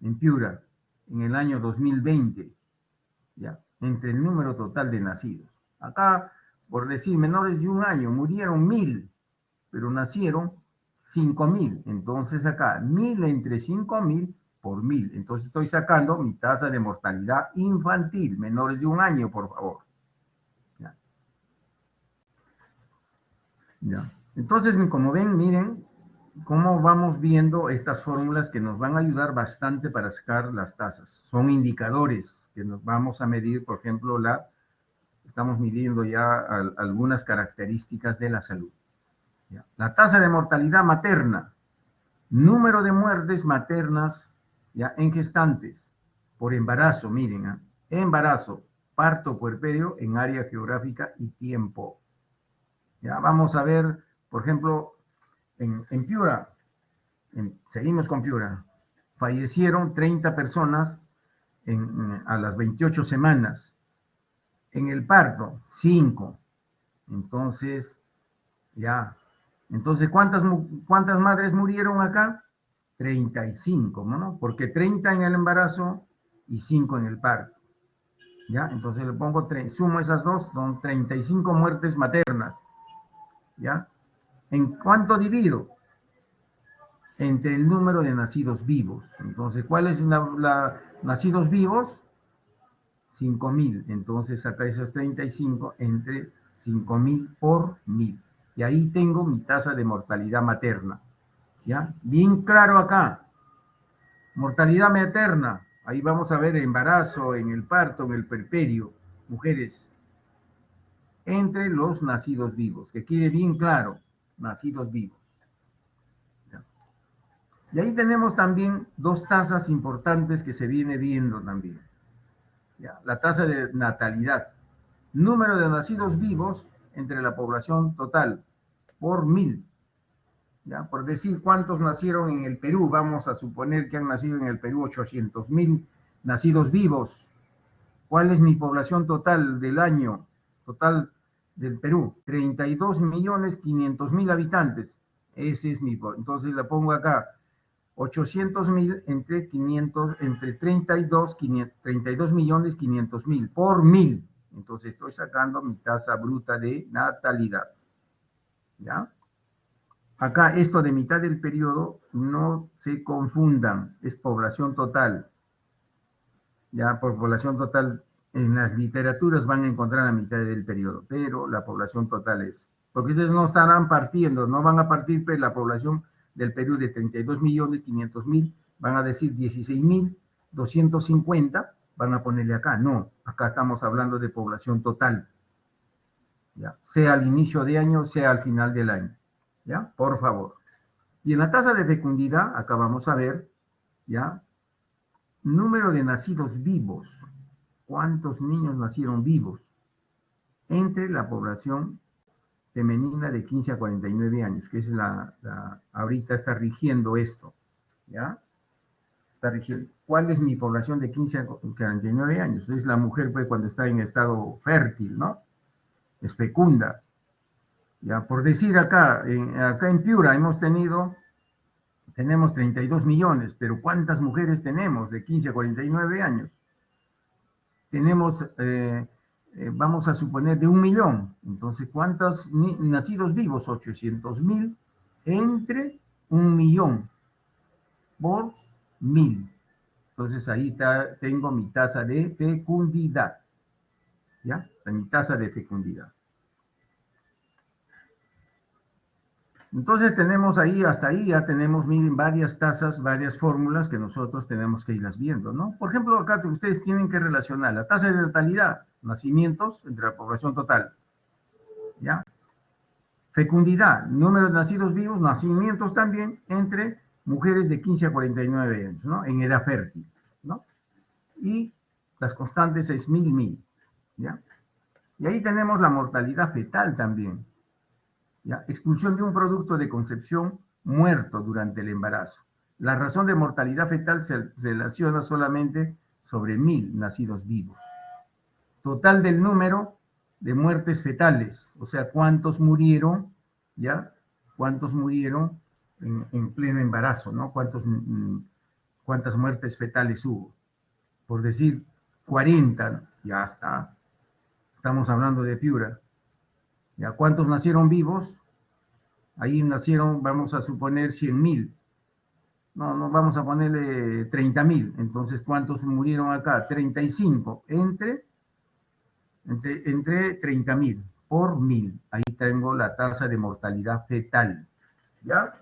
Speaker 1: en Piura en el año 2020, ¿ya? Entre el número total de nacidos. Acá, por decir, menores de un año, murieron 1000, pero nacieron 5.000. Entonces acá, 1000 entre 5.000 por 1000. Entonces estoy sacando mi tasa de mortalidad infantil, menores de un año, por favor. ¿Ya? ¿Ya? Entonces, como ven, miren cómo vamos viendo estas fórmulas que nos van a ayudar bastante para sacar las tasas. Son indicadores que nos vamos a medir, por ejemplo, estamos midiendo ya algunas características de la salud. ¿Ya? La tasa de mortalidad materna, número de muertes maternas, ¿ya? En gestantes, por embarazo, miren, ¿eh? Embarazo, parto, puerperio en área geográfica y tiempo. ¿Ya? Vamos a ver, por ejemplo, en Piura, seguimos con Piura, fallecieron 30 personas a las 28 semanas. En el parto, 5. Entonces, ya. Entonces, ¿cuántas madres murieron acá? 35, ¿no? Porque 30 en el embarazo y 5 en el parto. ¿Ya? Entonces le pongo, sumo esas dos, son 35 muertes maternas. ¿Ya? ¿En cuánto divido? Entre el número de nacidos vivos. Entonces, ¿cuál es nacidos vivos? 5.000. Entonces, saca esos 35 entre 5.000 por 1.000. Y ahí tengo mi tasa de mortalidad materna. ¿Ya? Bien claro acá. Mortalidad materna. Ahí vamos a ver embarazo, en el parto, en el puerperio. Mujeres. Entre los nacidos vivos. Que quede bien claro. Nacidos vivos. ¿Ya? Y ahí tenemos también dos tasas importantes que se viene viendo también. ¿Ya? La tasa de natalidad. Número de nacidos vivos entre la población total por 1.000. ¿Ya? Por decir cuántos nacieron en el Perú, vamos a suponer que han nacido en el Perú 800.000 nacidos vivos. ¿Cuál es mi población total del año? Total del Perú, 32.500.000 habitantes. Ese es mi, entonces la pongo acá, 800.000 entre 500, entre 32.500.000 por 1.000. Entonces estoy sacando mi tasa bruta de natalidad. ¿Ya? Acá esto de mitad del periodo no se confundan, es población total. Ya por población total en las literaturas van a encontrar la mitad del periodo, pero la población total es. Porque ustedes no estarán partiendo, no van a partir pues, la población del Perú de 32.500.000, van a decir 16.250, van a ponerle acá. No, acá estamos hablando de población total. ¿Ya? Sea al inicio de año, sea al final del año. ¿Ya? Por favor. Y en la tasa de fecundidad, acá vamos a ver, ¿ya? Número de nacidos vivos. ¿Cuántos niños nacieron vivos? Entre la población femenina de 15 a 49 años, que es ahorita está rigiendo esto, ¿ya? Está rigiendo. ¿Cuál es mi población de 15 a 49 años? Es la mujer, pues, cuando está en estado fértil, ¿no? Es fecunda. Ya, por decir acá en Piura tenemos 32 millones, pero ¿cuántas mujeres tenemos de 15 a 49 años? Tenemos, vamos a suponer, de 1.000.000. Entonces, ¿cuántos nacidos vivos? 800.000 entre 1.000.000 por 1.000. Entonces, ahí tengo mi tasa de fecundidad. ¿Ya? Mi tasa de fecundidad. Entonces tenemos ahí, hasta ahí ya tenemos, miren, varias tasas, varias fórmulas que nosotros tenemos que irlas viendo, ¿no? Por ejemplo, acá ustedes tienen que relacionar la tasa de natalidad, nacimientos, entre la población total, ¿ya? Fecundidad, número de nacidos vivos, nacimientos también, entre mujeres de 15 a 49 años, ¿no? En edad fértil, ¿no? Y las constantes es 1.000, ¿ya? Y ahí tenemos la mortalidad fetal también, ¿ya? Expulsión de un producto de concepción muerto durante el embarazo. La razón de mortalidad fetal se relaciona solamente sobre 1.000 nacidos vivos. Total del número de muertes fetales, o sea, cuántos murieron, ¿ya? Cuántos murieron en pleno embarazo, ¿no? Cuántas muertes fetales hubo. Por decir 40, ya está. Estamos hablando de Piura. ¿Ya? ¿Cuántos nacieron vivos? Ahí nacieron, vamos a suponer, 100.000. No, vamos a ponerle 30.000. Entonces, ¿cuántos murieron acá? 35 entre 30.000 por 1.000. Ahí tengo la tasa de mortalidad fetal. ¿Ya?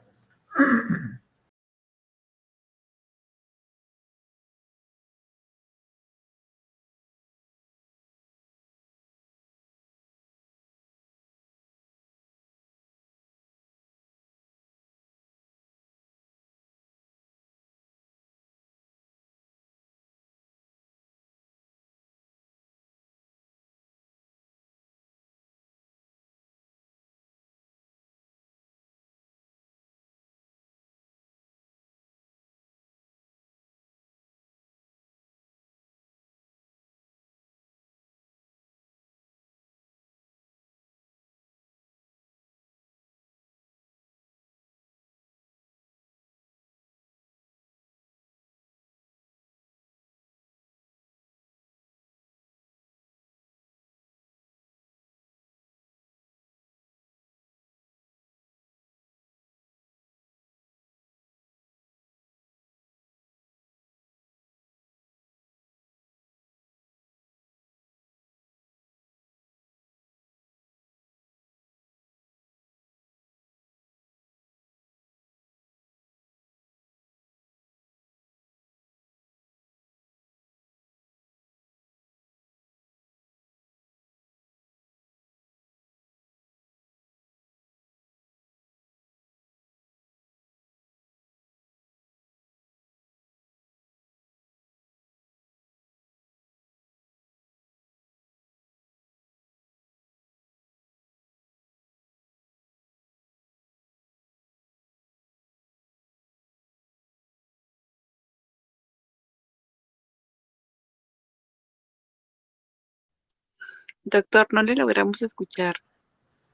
Speaker 3: Doctor, no le logramos escuchar.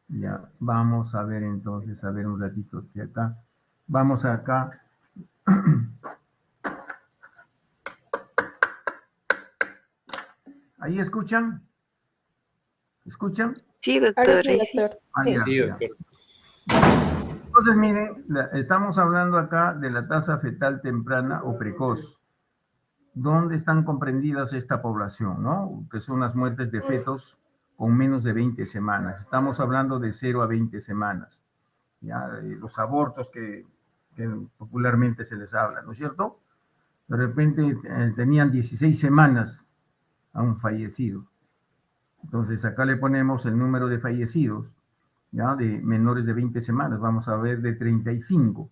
Speaker 1: Ya, vamos a ver entonces, a ver un ratito si acá. Vamos acá. ¿Ahí escuchan? ¿Escuchan?
Speaker 3: Sí,
Speaker 2: Ahora
Speaker 3: doctor,
Speaker 2: sí,
Speaker 3: ahí sí.
Speaker 2: doctor.
Speaker 1: Ah,
Speaker 2: Sí.
Speaker 1: ya,
Speaker 4: Sí,
Speaker 1: ya.
Speaker 4: doctor.
Speaker 1: Entonces, miren, estamos hablando acá de la tasa fetal temprana o precoz. ¿Dónde están comprendidas esta población, no? Que son las muertes de fetos con menos de 20 semanas. Estamos hablando de 0 a 20 semanas. ¿Ya? Los abortos que popularmente se les habla, ¿no es cierto? De repente tenían 16 semanas a un fallecido. Entonces acá le ponemos el número de fallecidos, ¿ya? De menores de 20 semanas. Vamos a ver de 35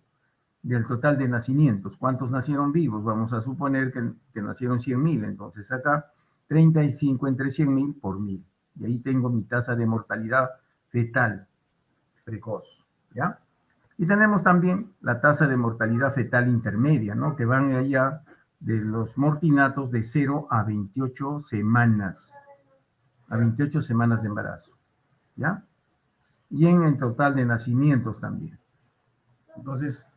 Speaker 1: del total de nacimientos. ¿Cuántos nacieron vivos? Vamos a suponer que nacieron 100.000. Entonces acá 35 entre 100.000 por 1.000. Y ahí tengo mi tasa de mortalidad fetal precoz, ¿ya? Y tenemos también la tasa de mortalidad fetal intermedia, ¿no? Que van allá de los mortinatos de 0 a 28 semanas, a 28 semanas de embarazo, ¿ya? Y en el total de nacimientos también. Entonces,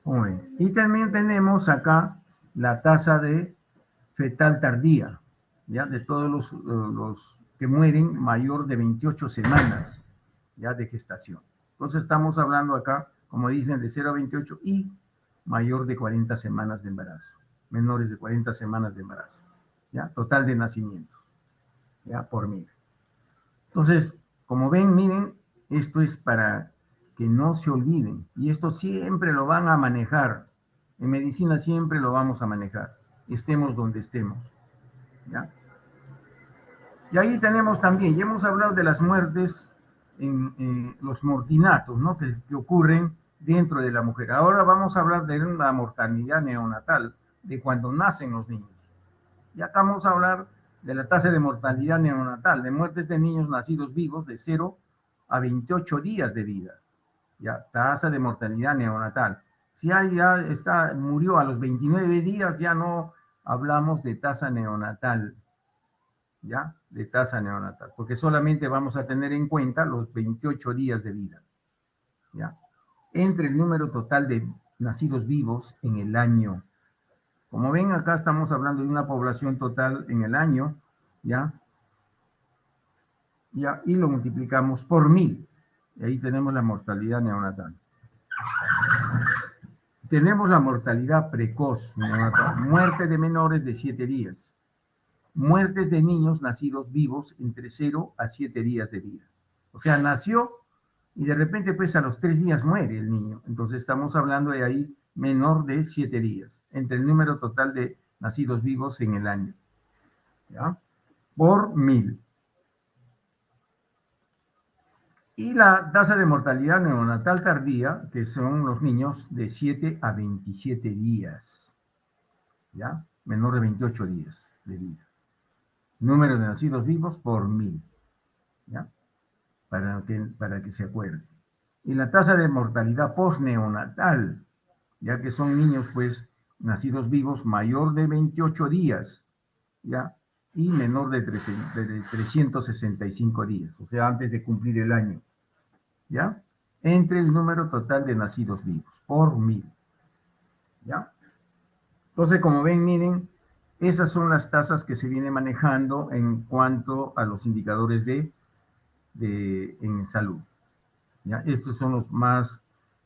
Speaker 1: como ven. Y también tenemos acá la tasa de fetal tardía, ¿ya? De todos los que mueren mayor de 28 semanas, ¿ya? De gestación. Entonces estamos hablando acá, como dicen, de 0 a 28 y mayor de 40 semanas de embarazo, menores de 40 semanas de embarazo, ¿ya? Total de nacimientos, ¿ya? Por 1.000. Entonces, como ven, miren, esto es para que no se olviden, y esto siempre lo van a manejar. En medicina siempre lo vamos a manejar, estemos donde estemos, ¿ya? Y ahí tenemos también, ya hemos hablado de las muertes en los mortinatos, ¿no? Que ocurren dentro de la mujer. Ahora vamos a hablar de la mortalidad neonatal, de cuando nacen los niños. Y acá vamos a hablar de la tasa de mortalidad neonatal, de muertes de niños nacidos vivos de 0 a 28 días de vida. Ya, tasa de mortalidad neonatal. Si ya está, murió a los 29 días, ya no hablamos de tasa neonatal, ¿ya? De tasa neonatal, porque solamente vamos a tener en cuenta los 28 días de vida, ¿ya? Entre el número total de nacidos vivos en el año. Como ven, acá estamos hablando de una población total en el año, ¿ya? ¿Ya? Y lo multiplicamos por 1.000. Y ahí tenemos la mortalidad neonatal. Tenemos la mortalidad precoz neonatal, muerte de menores de 7 días. Muertes de niños nacidos vivos entre 0 a 7 días de vida. O sea, nació y de repente pues a los 3 días muere el niño. Entonces estamos hablando de ahí menor de 7 días, entre el número total de nacidos vivos en el año, ¿ya? Por 1.000. Y la tasa de mortalidad neonatal tardía, que son los niños de 7 a 27 días, ¿ya? Menor de 28 días de vida. Número de nacidos vivos por 1.000, ¿ya? Para que se acuerden. Y la tasa de mortalidad postneonatal, ya que son niños, pues, nacidos vivos mayor de 28 días, ¿ya? Y menor de 365 días, o sea, antes de cumplir el año, ¿ya? Entre el número total de nacidos vivos, por 1.000, ¿ya? Entonces, como ven, miren, esas son las tasas que se viene manejando en cuanto a los indicadores en salud, ¿ya? Estos son los más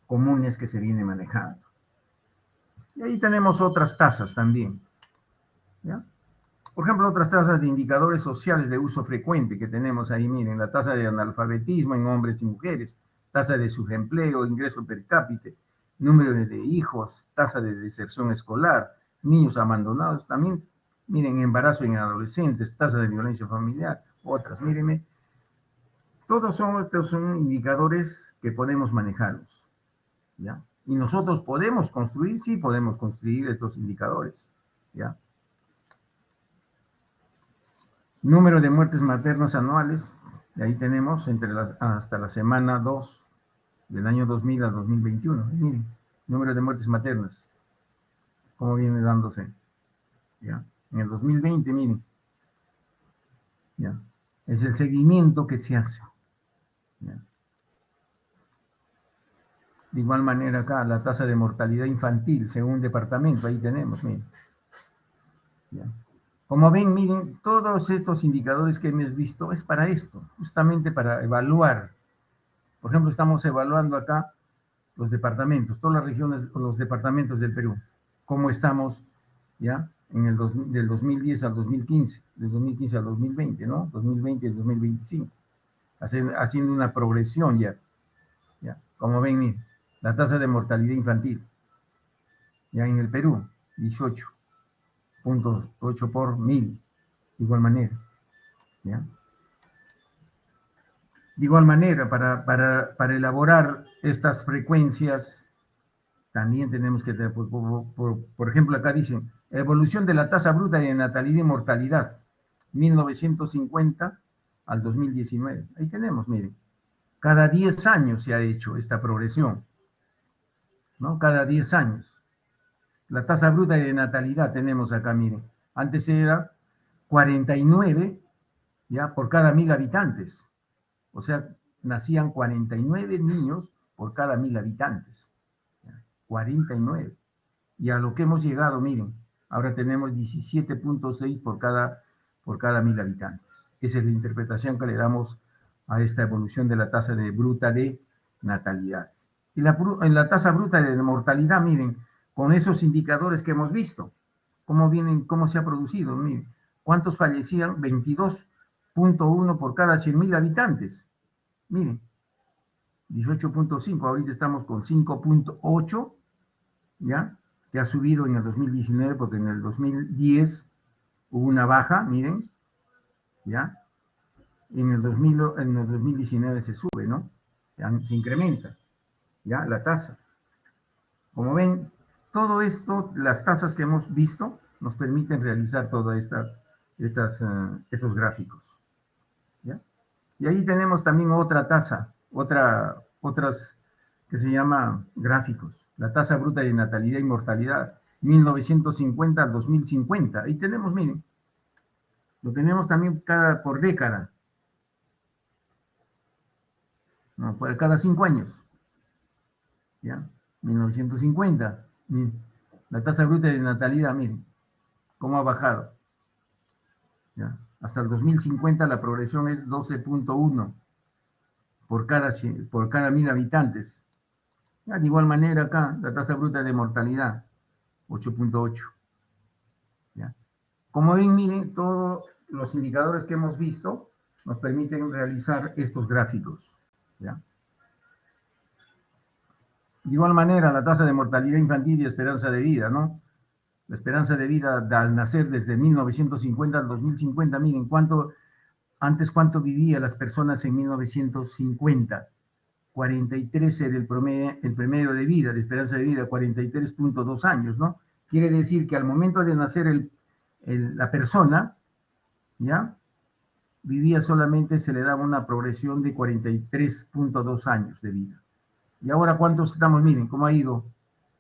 Speaker 1: comunes que se viene manejando. Y ahí tenemos otras tasas también, ¿ya? Por ejemplo, otras tasas de indicadores sociales de uso frecuente que tenemos ahí, miren, la tasa de analfabetismo en hombres y mujeres, tasa de subempleo, ingreso per cápita, número de hijos, tasa de deserción escolar, niños abandonados, también, miren, embarazo en adolescentes, tasa de violencia familiar, otras, mírenme, todos estos son indicadores que podemos manejarlos, ¿ya? Y nosotros podemos construir, sí podemos construir estos indicadores, ¿ya? Número de muertes maternas anuales, y ahí tenemos hasta la semana 2 del año 2000 a 2021. Miren, número de muertes maternas, cómo viene dándose, ¿ya? En el 2020, miren, ¿ya? Es el seguimiento que se hace. ¿Ya? De igual manera acá, la tasa de mortalidad infantil, según departamento, ahí tenemos, miren. ¿Ya? Como ven, miren, todos estos indicadores que hemos visto es para esto, justamente para evaluar. Por ejemplo, estamos evaluando acá los departamentos, todas las regiones, los departamentos del Perú. ¿Cómo estamos, ya? Del 2010 al 2015, del 2015 al 2020, ¿no? 2020 al 2025. Haciendo una progresión ya. ¿Ya? Como ven, miren, la tasa de mortalidad infantil, ya en el Perú, 18.8 por 1000, de igual manera. ¿Ya? De igual manera, para elaborar estas frecuencias, también tenemos que tener, por ejemplo, acá dicen, evolución de la tasa bruta de natalidad y mortalidad, 1950 al 2019. Ahí tenemos, miren, cada 10 años se ha hecho esta progresión, ¿no? Cada 10 años. La tasa bruta de natalidad tenemos acá, miren, antes era 49, ¿ya? Por cada 1000 habitantes. O sea, nacían 49 niños por cada 1000 habitantes. 49. Y a lo que hemos llegado, miren, ahora tenemos 17.6 por cada 1000 habitantes. Esa es la interpretación que le damos a esta evolución de la tasa de bruta de natalidad. Y en la tasa bruta de mortalidad, miren, con esos indicadores que hemos visto, cómo se ha producido, miren, ¿cuántos fallecían? 22.1 por cada 100.000 habitantes. Miren, 18.5, ahorita estamos con 5.8, ¿ya? Que ha subido en el 2019, porque en el 2010 hubo una baja, miren, ¿ya? En el 2019 se sube, ¿no? Se incrementa, ¿ya? La tasa. Como ven, todo esto, las tasas que hemos visto, nos permiten realizar todos estos gráficos, ¿ya? Y ahí tenemos también otra tasa, otras que se llama gráficos. La tasa bruta de natalidad y mortalidad, 1950 al 2050. Ahí tenemos, miren, lo tenemos también por década, ¿no? Por cada 5 años, ¿ya? 1950, miren, la tasa bruta de natalidad, miren, cómo ha bajado, ¿ya? Hasta el 2050 la progresión es 12.1 por cada 1000 habitantes. Ya, de igual manera acá, la tasa bruta de mortalidad, 8.8. ¿Ya? Como ven, miren, todos los indicadores que hemos visto nos permiten realizar estos gráficos. ¿Ya? De igual manera, la tasa de mortalidad infantil y esperanza de vida, ¿no? La esperanza de vida al nacer desde 1950 al 2050, miren, cuánto vivían las personas en 1950. 43 era el promedio de vida, de esperanza de vida, 43.2 años, ¿no? Quiere decir que al momento de nacer la persona, ¿ya? Vivía solamente, se le daba una progresión de 43.2 años de vida. Y ahora, ¿cuántos estamos? Miren, cómo ha ido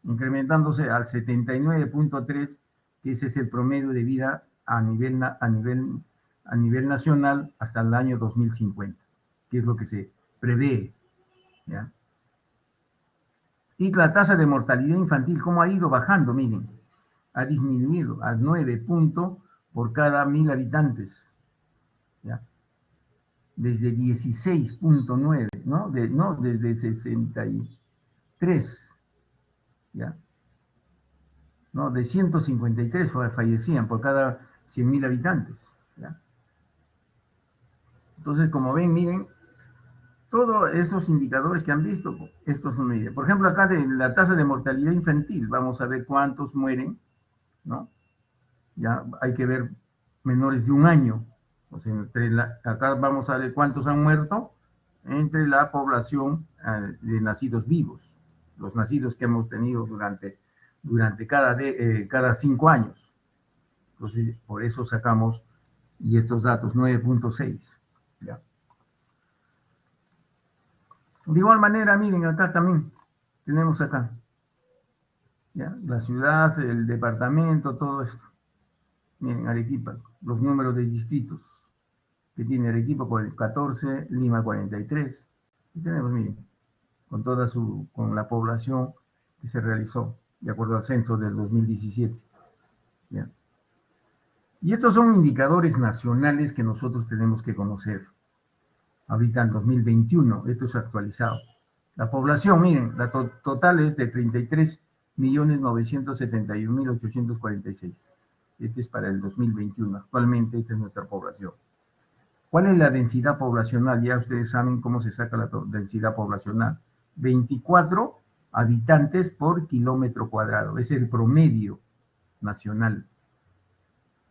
Speaker 1: incrementándose al 79.3, que ese es el promedio de vida a nivel nacional hasta el año 2050, que es lo que se prevé, ¿ya? Y la tasa de mortalidad infantil, ¿cómo ha ido bajando? Miren, ha disminuido a 9 puntos por cada 1000 habitantes, ¿ya? Desde 16.9, ¿no? Desde 63, ¿ya? No, de 153 fallecían por cada 100.000 habitantes, ¿ya? Entonces, como ven, miren, todos esos indicadores que han visto, estos son medidas. Por ejemplo, acá de la tasa de mortalidad infantil, vamos a ver cuántos mueren, ¿no? Ya hay que ver menores de 1 año. O sea, acá vamos a ver cuántos han muerto entre la población de nacidos vivos, los nacidos que hemos tenido durante cada 5 años. Entonces, por eso sacamos y estos datos, 9.6. ¿Ya? De igual manera, miren, acá también tenemos acá, ¿ya? La ciudad, el departamento, todo esto. Miren, Arequipa, los números de distritos. que tiene Arequipa con el 14, Lima 43. Y tenemos, miren, con la población que se realizó, de acuerdo al censo del 2017. ¿Ya? Y estos son indicadores nacionales que nosotros tenemos que conocer. Ahorita en 2021, esto es actualizado. La población, miren, la total es de 33.971.846. Este es para el 2021. Actualmente esta es nuestra población. ¿Cuál es la densidad poblacional? Ya ustedes saben cómo se saca la densidad poblacional. 24 habitantes por kilómetro cuadrado. Es el promedio nacional.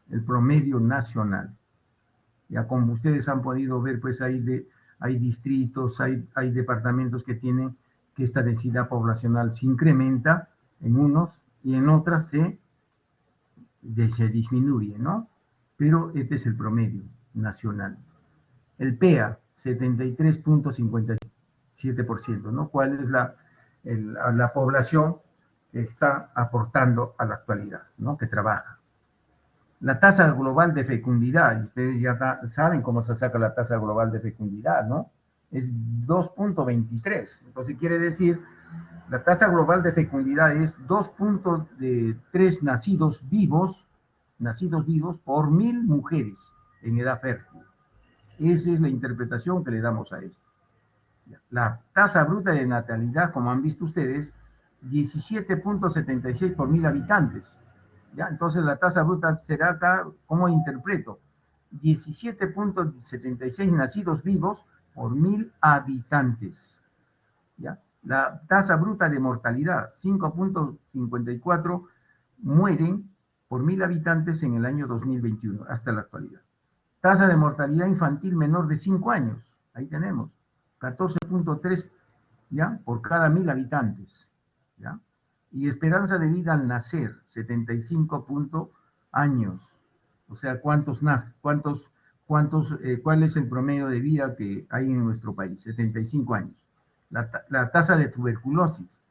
Speaker 1: El promedio nacional. Ya como ustedes han podido ver, pues hay distritos, hay departamentos que tienen que esta densidad poblacional se incrementa en unos y en otras se disminuye, ¿no? Pero este es el promedio nacional. El PEA, 73.57%, ¿no? ¿Cuál es la población que está aportando a la actualidad, ¿no? Que trabaja. La tasa global de fecundidad, y ustedes ya saben cómo se saca la tasa global de fecundidad, ¿no? Es 2.23. Entonces quiere decir, la tasa global de fecundidad es 2.3 nacidos vivos por 1000 mujeres en edad fértil. Esa es la interpretación que le damos a esto. La tasa bruta de natalidad, como han visto ustedes, 17.76 por 1000 habitantes. ¿Ya? Entonces la tasa bruta será acá, ¿cómo interpreto? 17.76 nacidos vivos por 1000 habitantes. ¿Ya? La tasa bruta de mortalidad, 5.54 mueren por 1000 habitantes en el año 2021, hasta la actualidad. Tasa de mortalidad infantil menor de 5 años, ahí tenemos, 14.3, ¿ya? Por cada 1000 habitantes, ¿ya? Y esperanza de vida al nacer, 75 años. O sea, ¿cuál es el promedio de vida que hay en nuestro país? 75 años. La tasa de tuberculosis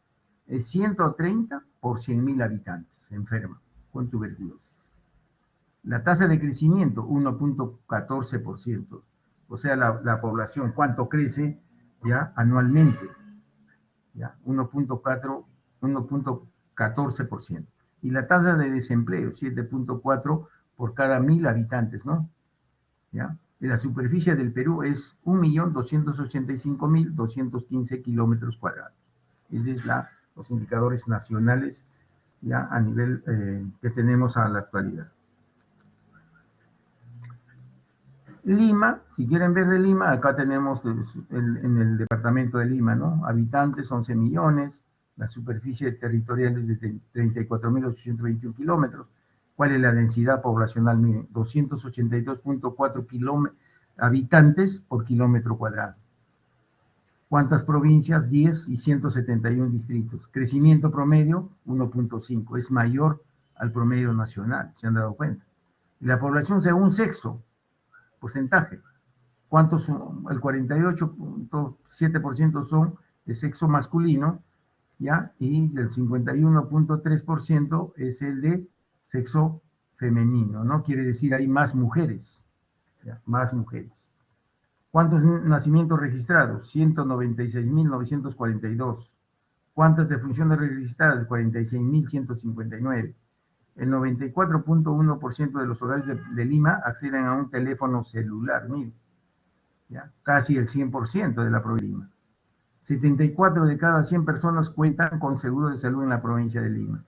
Speaker 1: es 130 por 100.000 habitantes, se enferman con tuberculosis. La tasa de crecimiento, 1.14%. O sea, la población, ¿cuánto crece ya anualmente? ¿Ya? 1.14%. Y la tasa de desempleo, 7.4 por cada 1000 habitantes, ¿no? ¿Ya? Y la superficie del Perú es 1.285.215 kilómetros cuadrados. Esos son los indicadores nacionales ya a nivel que tenemos a la actualidad. Lima, si quieren ver de Lima, acá tenemos en el departamento de Lima, ¿no? Habitantes, 11 millones, la superficie territorial es de 34.821 kilómetros. ¿Cuál es la densidad poblacional? Miren, 282.4 habitantes por kilómetro cuadrado. ¿Cuántas provincias? 10 y 171 distritos. Crecimiento promedio, 1.5. Es mayor al promedio nacional, ¿se han dado cuenta? Y la población según sexo, porcentaje. ¿Cuántos son? El 48.7% son de sexo masculino, ¿ya? Y el 51.3% es el de sexo femenino, ¿no? Quiere decir hay más mujeres, ¿ya? Más mujeres. ¿Cuántos nacimientos registrados? 196.942. ¿Cuántas defunciones registradas? 46.159. El 94.1% de los hogares de Lima acceden a un teléfono celular, miren, ¿ya? Casi el 100% de la provincia de Lima. 74 de cada 100 personas cuentan con seguro de salud en la provincia de Lima,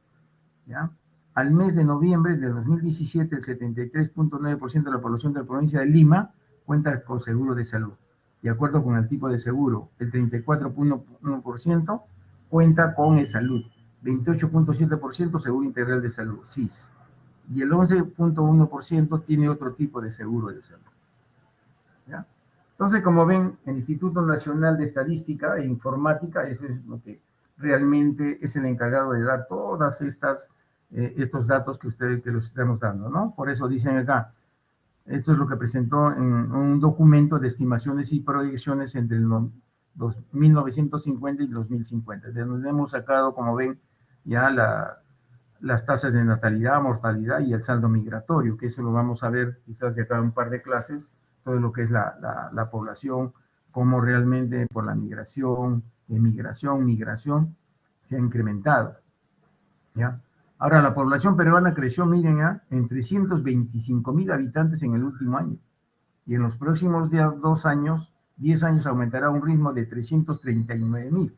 Speaker 1: ¿ya? Al mes de noviembre de 2017, el 73.9% de la población de la provincia de Lima cuenta con seguro de salud. De acuerdo con el tipo de seguro, el 34.1% cuenta con el salud. 28.7% seguro integral de salud, SIS, y el 11.1% tiene otro tipo de seguro de salud. ¿Ya? Entonces, como ven, el Instituto Nacional de Estadística e Informática, eso es lo que realmente es el encargado de dar todas estos datos que los estamos dando, ¿no? Por eso dicen acá, esto es lo que presentó en un documento de estimaciones y proyecciones entre el 1950 y 2050. Nos hemos sacado, como ven, ya las tasas de natalidad, mortalidad y el saldo migratorio, que eso lo vamos a ver quizás de acá a un par de clases, todo lo que es la población, cómo realmente por la migración, migración, se ha incrementado, ¿ya? Ahora, la población peruana creció, miren, en 325.000 habitantes en el último año, y en los próximos 10 años aumentará a un ritmo de 339.000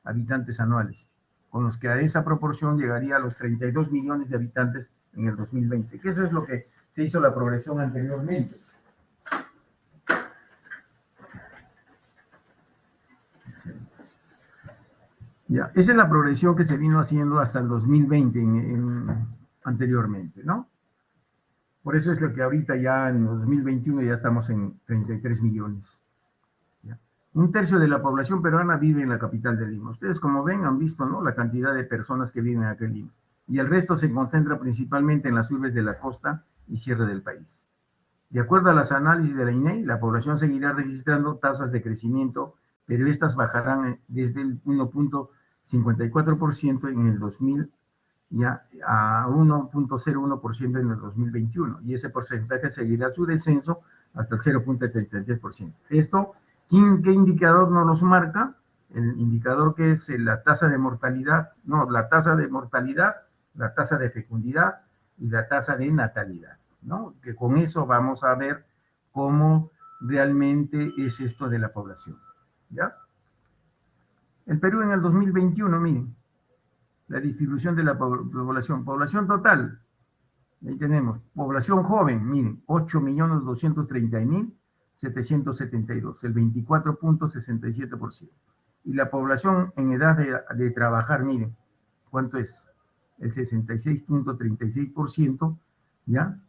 Speaker 1: habitantes anuales, con los que a esa proporción llegaría a los 32 millones de habitantes en el 2020, que eso es lo que se hizo la progresión anteriormente. Ya, esa es la progresión que se vino haciendo hasta el 2020 anteriormente, ¿no? Por eso es lo que ahorita ya en 2021 ya estamos en 33 millones. ¿Ya? Un tercio de la población peruana vive en la capital de Lima. Ustedes, como ven, han visto, ¿no?, la cantidad de personas que viven aquí en Lima. Y el resto se concentra principalmente en las urbes de la costa y sierra del país. De acuerdo a los análisis de la INEI, la población seguirá registrando tasas de crecimiento, pero estas bajarán desde el 1.54% en el 2000 ya a 1.01% en el 2021, y ese porcentaje seguirá su descenso hasta el 0.33%. Esto, ¿qué indicador nos los marca? El indicador que es la tasa de mortalidad, la tasa de fecundidad y la tasa de natalidad, ¿no? Que con eso vamos a ver cómo realmente es esto de la población, ¿ya? El Perú en el 2021, miren, la distribución de la población total, ahí tenemos, población joven, miren, 8.230.772, el 24.67%. Y la población en edad de trabajar, miren, ¿cuánto es? El 66.36%, ¿ya?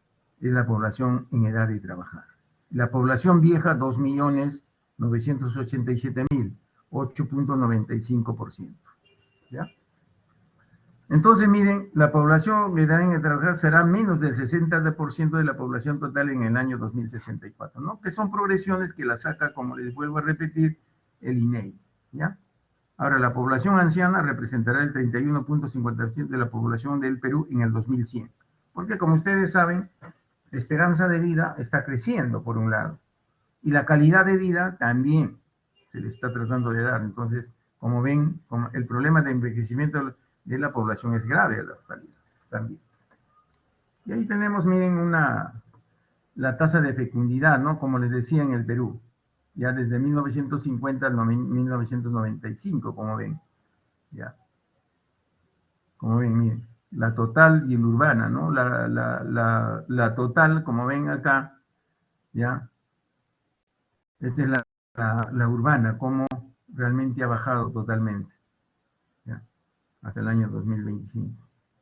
Speaker 1: Es la población en edad de trabajar. La población vieja, 2.987.000, 8.95%, ¿ya? Entonces, miren, la población de edad en trabajar será menos del 60% de la población total en el año 2064, ¿no? Que son progresiones que la saca, como les vuelvo a repetir, el INEI, ¿ya? Ahora, la población anciana representará el 31.50% de la población del Perú en el 2100, porque como ustedes saben, la esperanza de vida está creciendo por un lado, y la calidad de vida también se le está tratando de dar. Entonces, como ven, el problema de envejecimiento de la población es grave a la totalidad también. Y ahí tenemos, miren, la tasa de fecundidad, ¿no? Como les decía, en el Perú, ya desde 1950 al 1995, como ven, ya. Como ven, miren, la total y la urbana, ¿no? La total, como ven acá, ya. Esta es la urbana, cómo realmente ha bajado totalmente, ¿ya? Hasta el año 2025.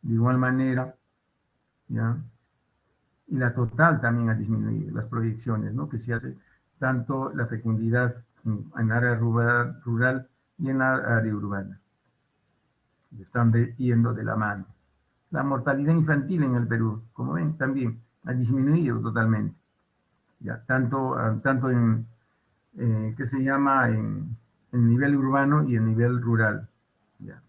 Speaker 1: De igual manera, ¿ya? Y la total también ha disminuido, las proyecciones, ¿no?, que se hace tanto la fecundidad en área rural y en la área urbana. Están yendo de la mano. La mortalidad infantil en el Perú, como ven, también ha disminuido totalmente, ¿ya? Tanto en, ¿qué se llama?, en nivel urbano y en nivel rural, ¿ya?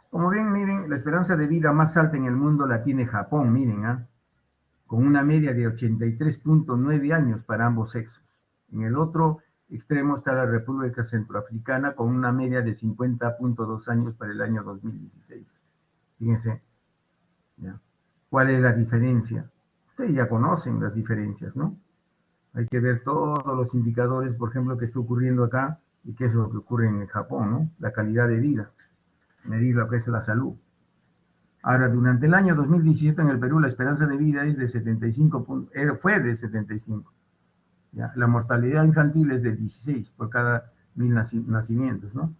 Speaker 1: Como ven, miren, la esperanza de vida más alta en el mundo la tiene Japón, miren, con una media de 83.9 años para ambos sexos. En el otro extremo está la República Centroafricana con una media de 50.2 años para el año 2016. Fíjense, ¿ya? ¿Cuál es la diferencia? Ustedes ya conocen las diferencias, ¿no? Hay que ver todos los indicadores, por ejemplo, que está ocurriendo acá y qué es lo que ocurre en Japón, ¿no? La calidad de vida, medir lo que es la salud. Ahora, durante el año 2017 en el Perú la esperanza de vida es de 75, fue de 75. ¿Ya? La mortalidad infantil es de 16 por cada 1000 nacimientos, ¿no?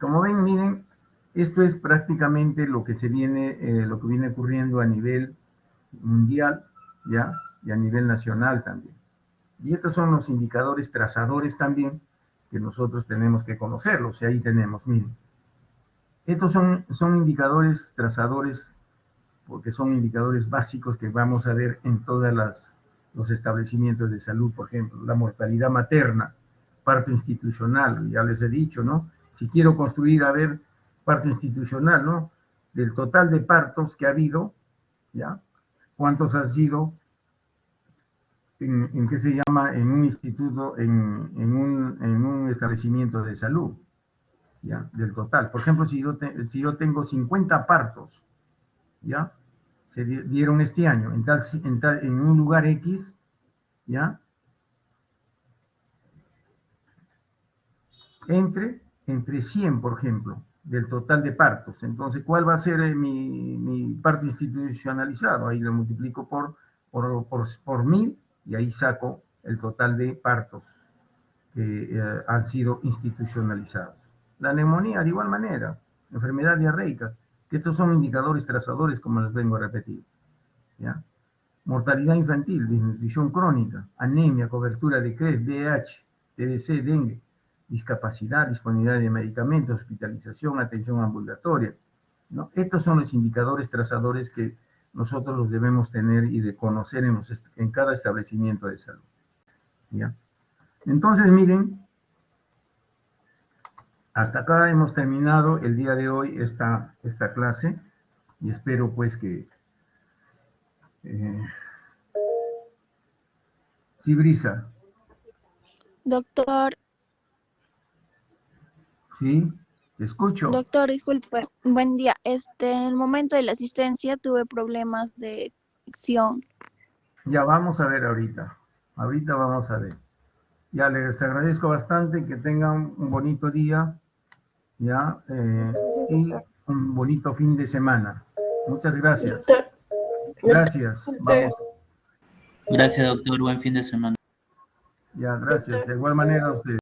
Speaker 1: Como ven, miren, esto es prácticamente lo que viene ocurriendo a nivel mundial, ¿ya? Y a nivel nacional también. Y estos son los indicadores trazadores también que nosotros tenemos que conocerlos. Y ahí tenemos, miren. Estos son indicadores trazadores, porque son indicadores básicos que vamos a ver en todos los establecimientos de salud. Por ejemplo, la mortalidad materna, parto institucional, ya les he dicho, ¿no? Si quiero construir, a ver, parto institucional, ¿no? Del total de partos que ha habido, ¿ya? cuántos han sido en qué se llama, en un instituto, en un establecimiento de salud, ¿ya? Del total. Por ejemplo, si yo tengo 50 partos, ¿ya? Se dieron este año, en un lugar X, ¿ya? Entre 100, por ejemplo, del total de partos. Entonces, ¿cuál va a ser mi parto institucionalizado? Ahí lo multiplico por 1000 y ahí saco el total de partos que han sido institucionalizados. La neumonía, de igual manera, enfermedad diarreica, que estos son indicadores trazadores, como les vengo a repetir, ¿ya? Mortalidad infantil, desnutrición crónica, anemia, cobertura de CRES, VIH, TBC, dengue, discapacidad, disponibilidad de medicamentos, hospitalización, atención ambulatoria, ¿no? Estos son los indicadores trazadores que nosotros los debemos tener y de conocer en cada establecimiento de salud, ¿ya? Entonces, miren, hasta acá hemos terminado el día de hoy esta clase y espero pues que... sí, Brisa.
Speaker 4: Doctor,
Speaker 1: Sí, te escucho.
Speaker 4: doctor, disculpe, buen día. En el momento de la asistencia tuve problemas de conexión.
Speaker 1: Ya vamos a ver ahorita. Ahorita vamos a ver. Ya les agradezco bastante que tengan un bonito día, ya, y un bonito fin de semana. Muchas gracias. Gracias. Vamos.
Speaker 5: Gracias, doctor. Buen fin de semana.
Speaker 1: Ya, gracias. De igual manera a ustedes.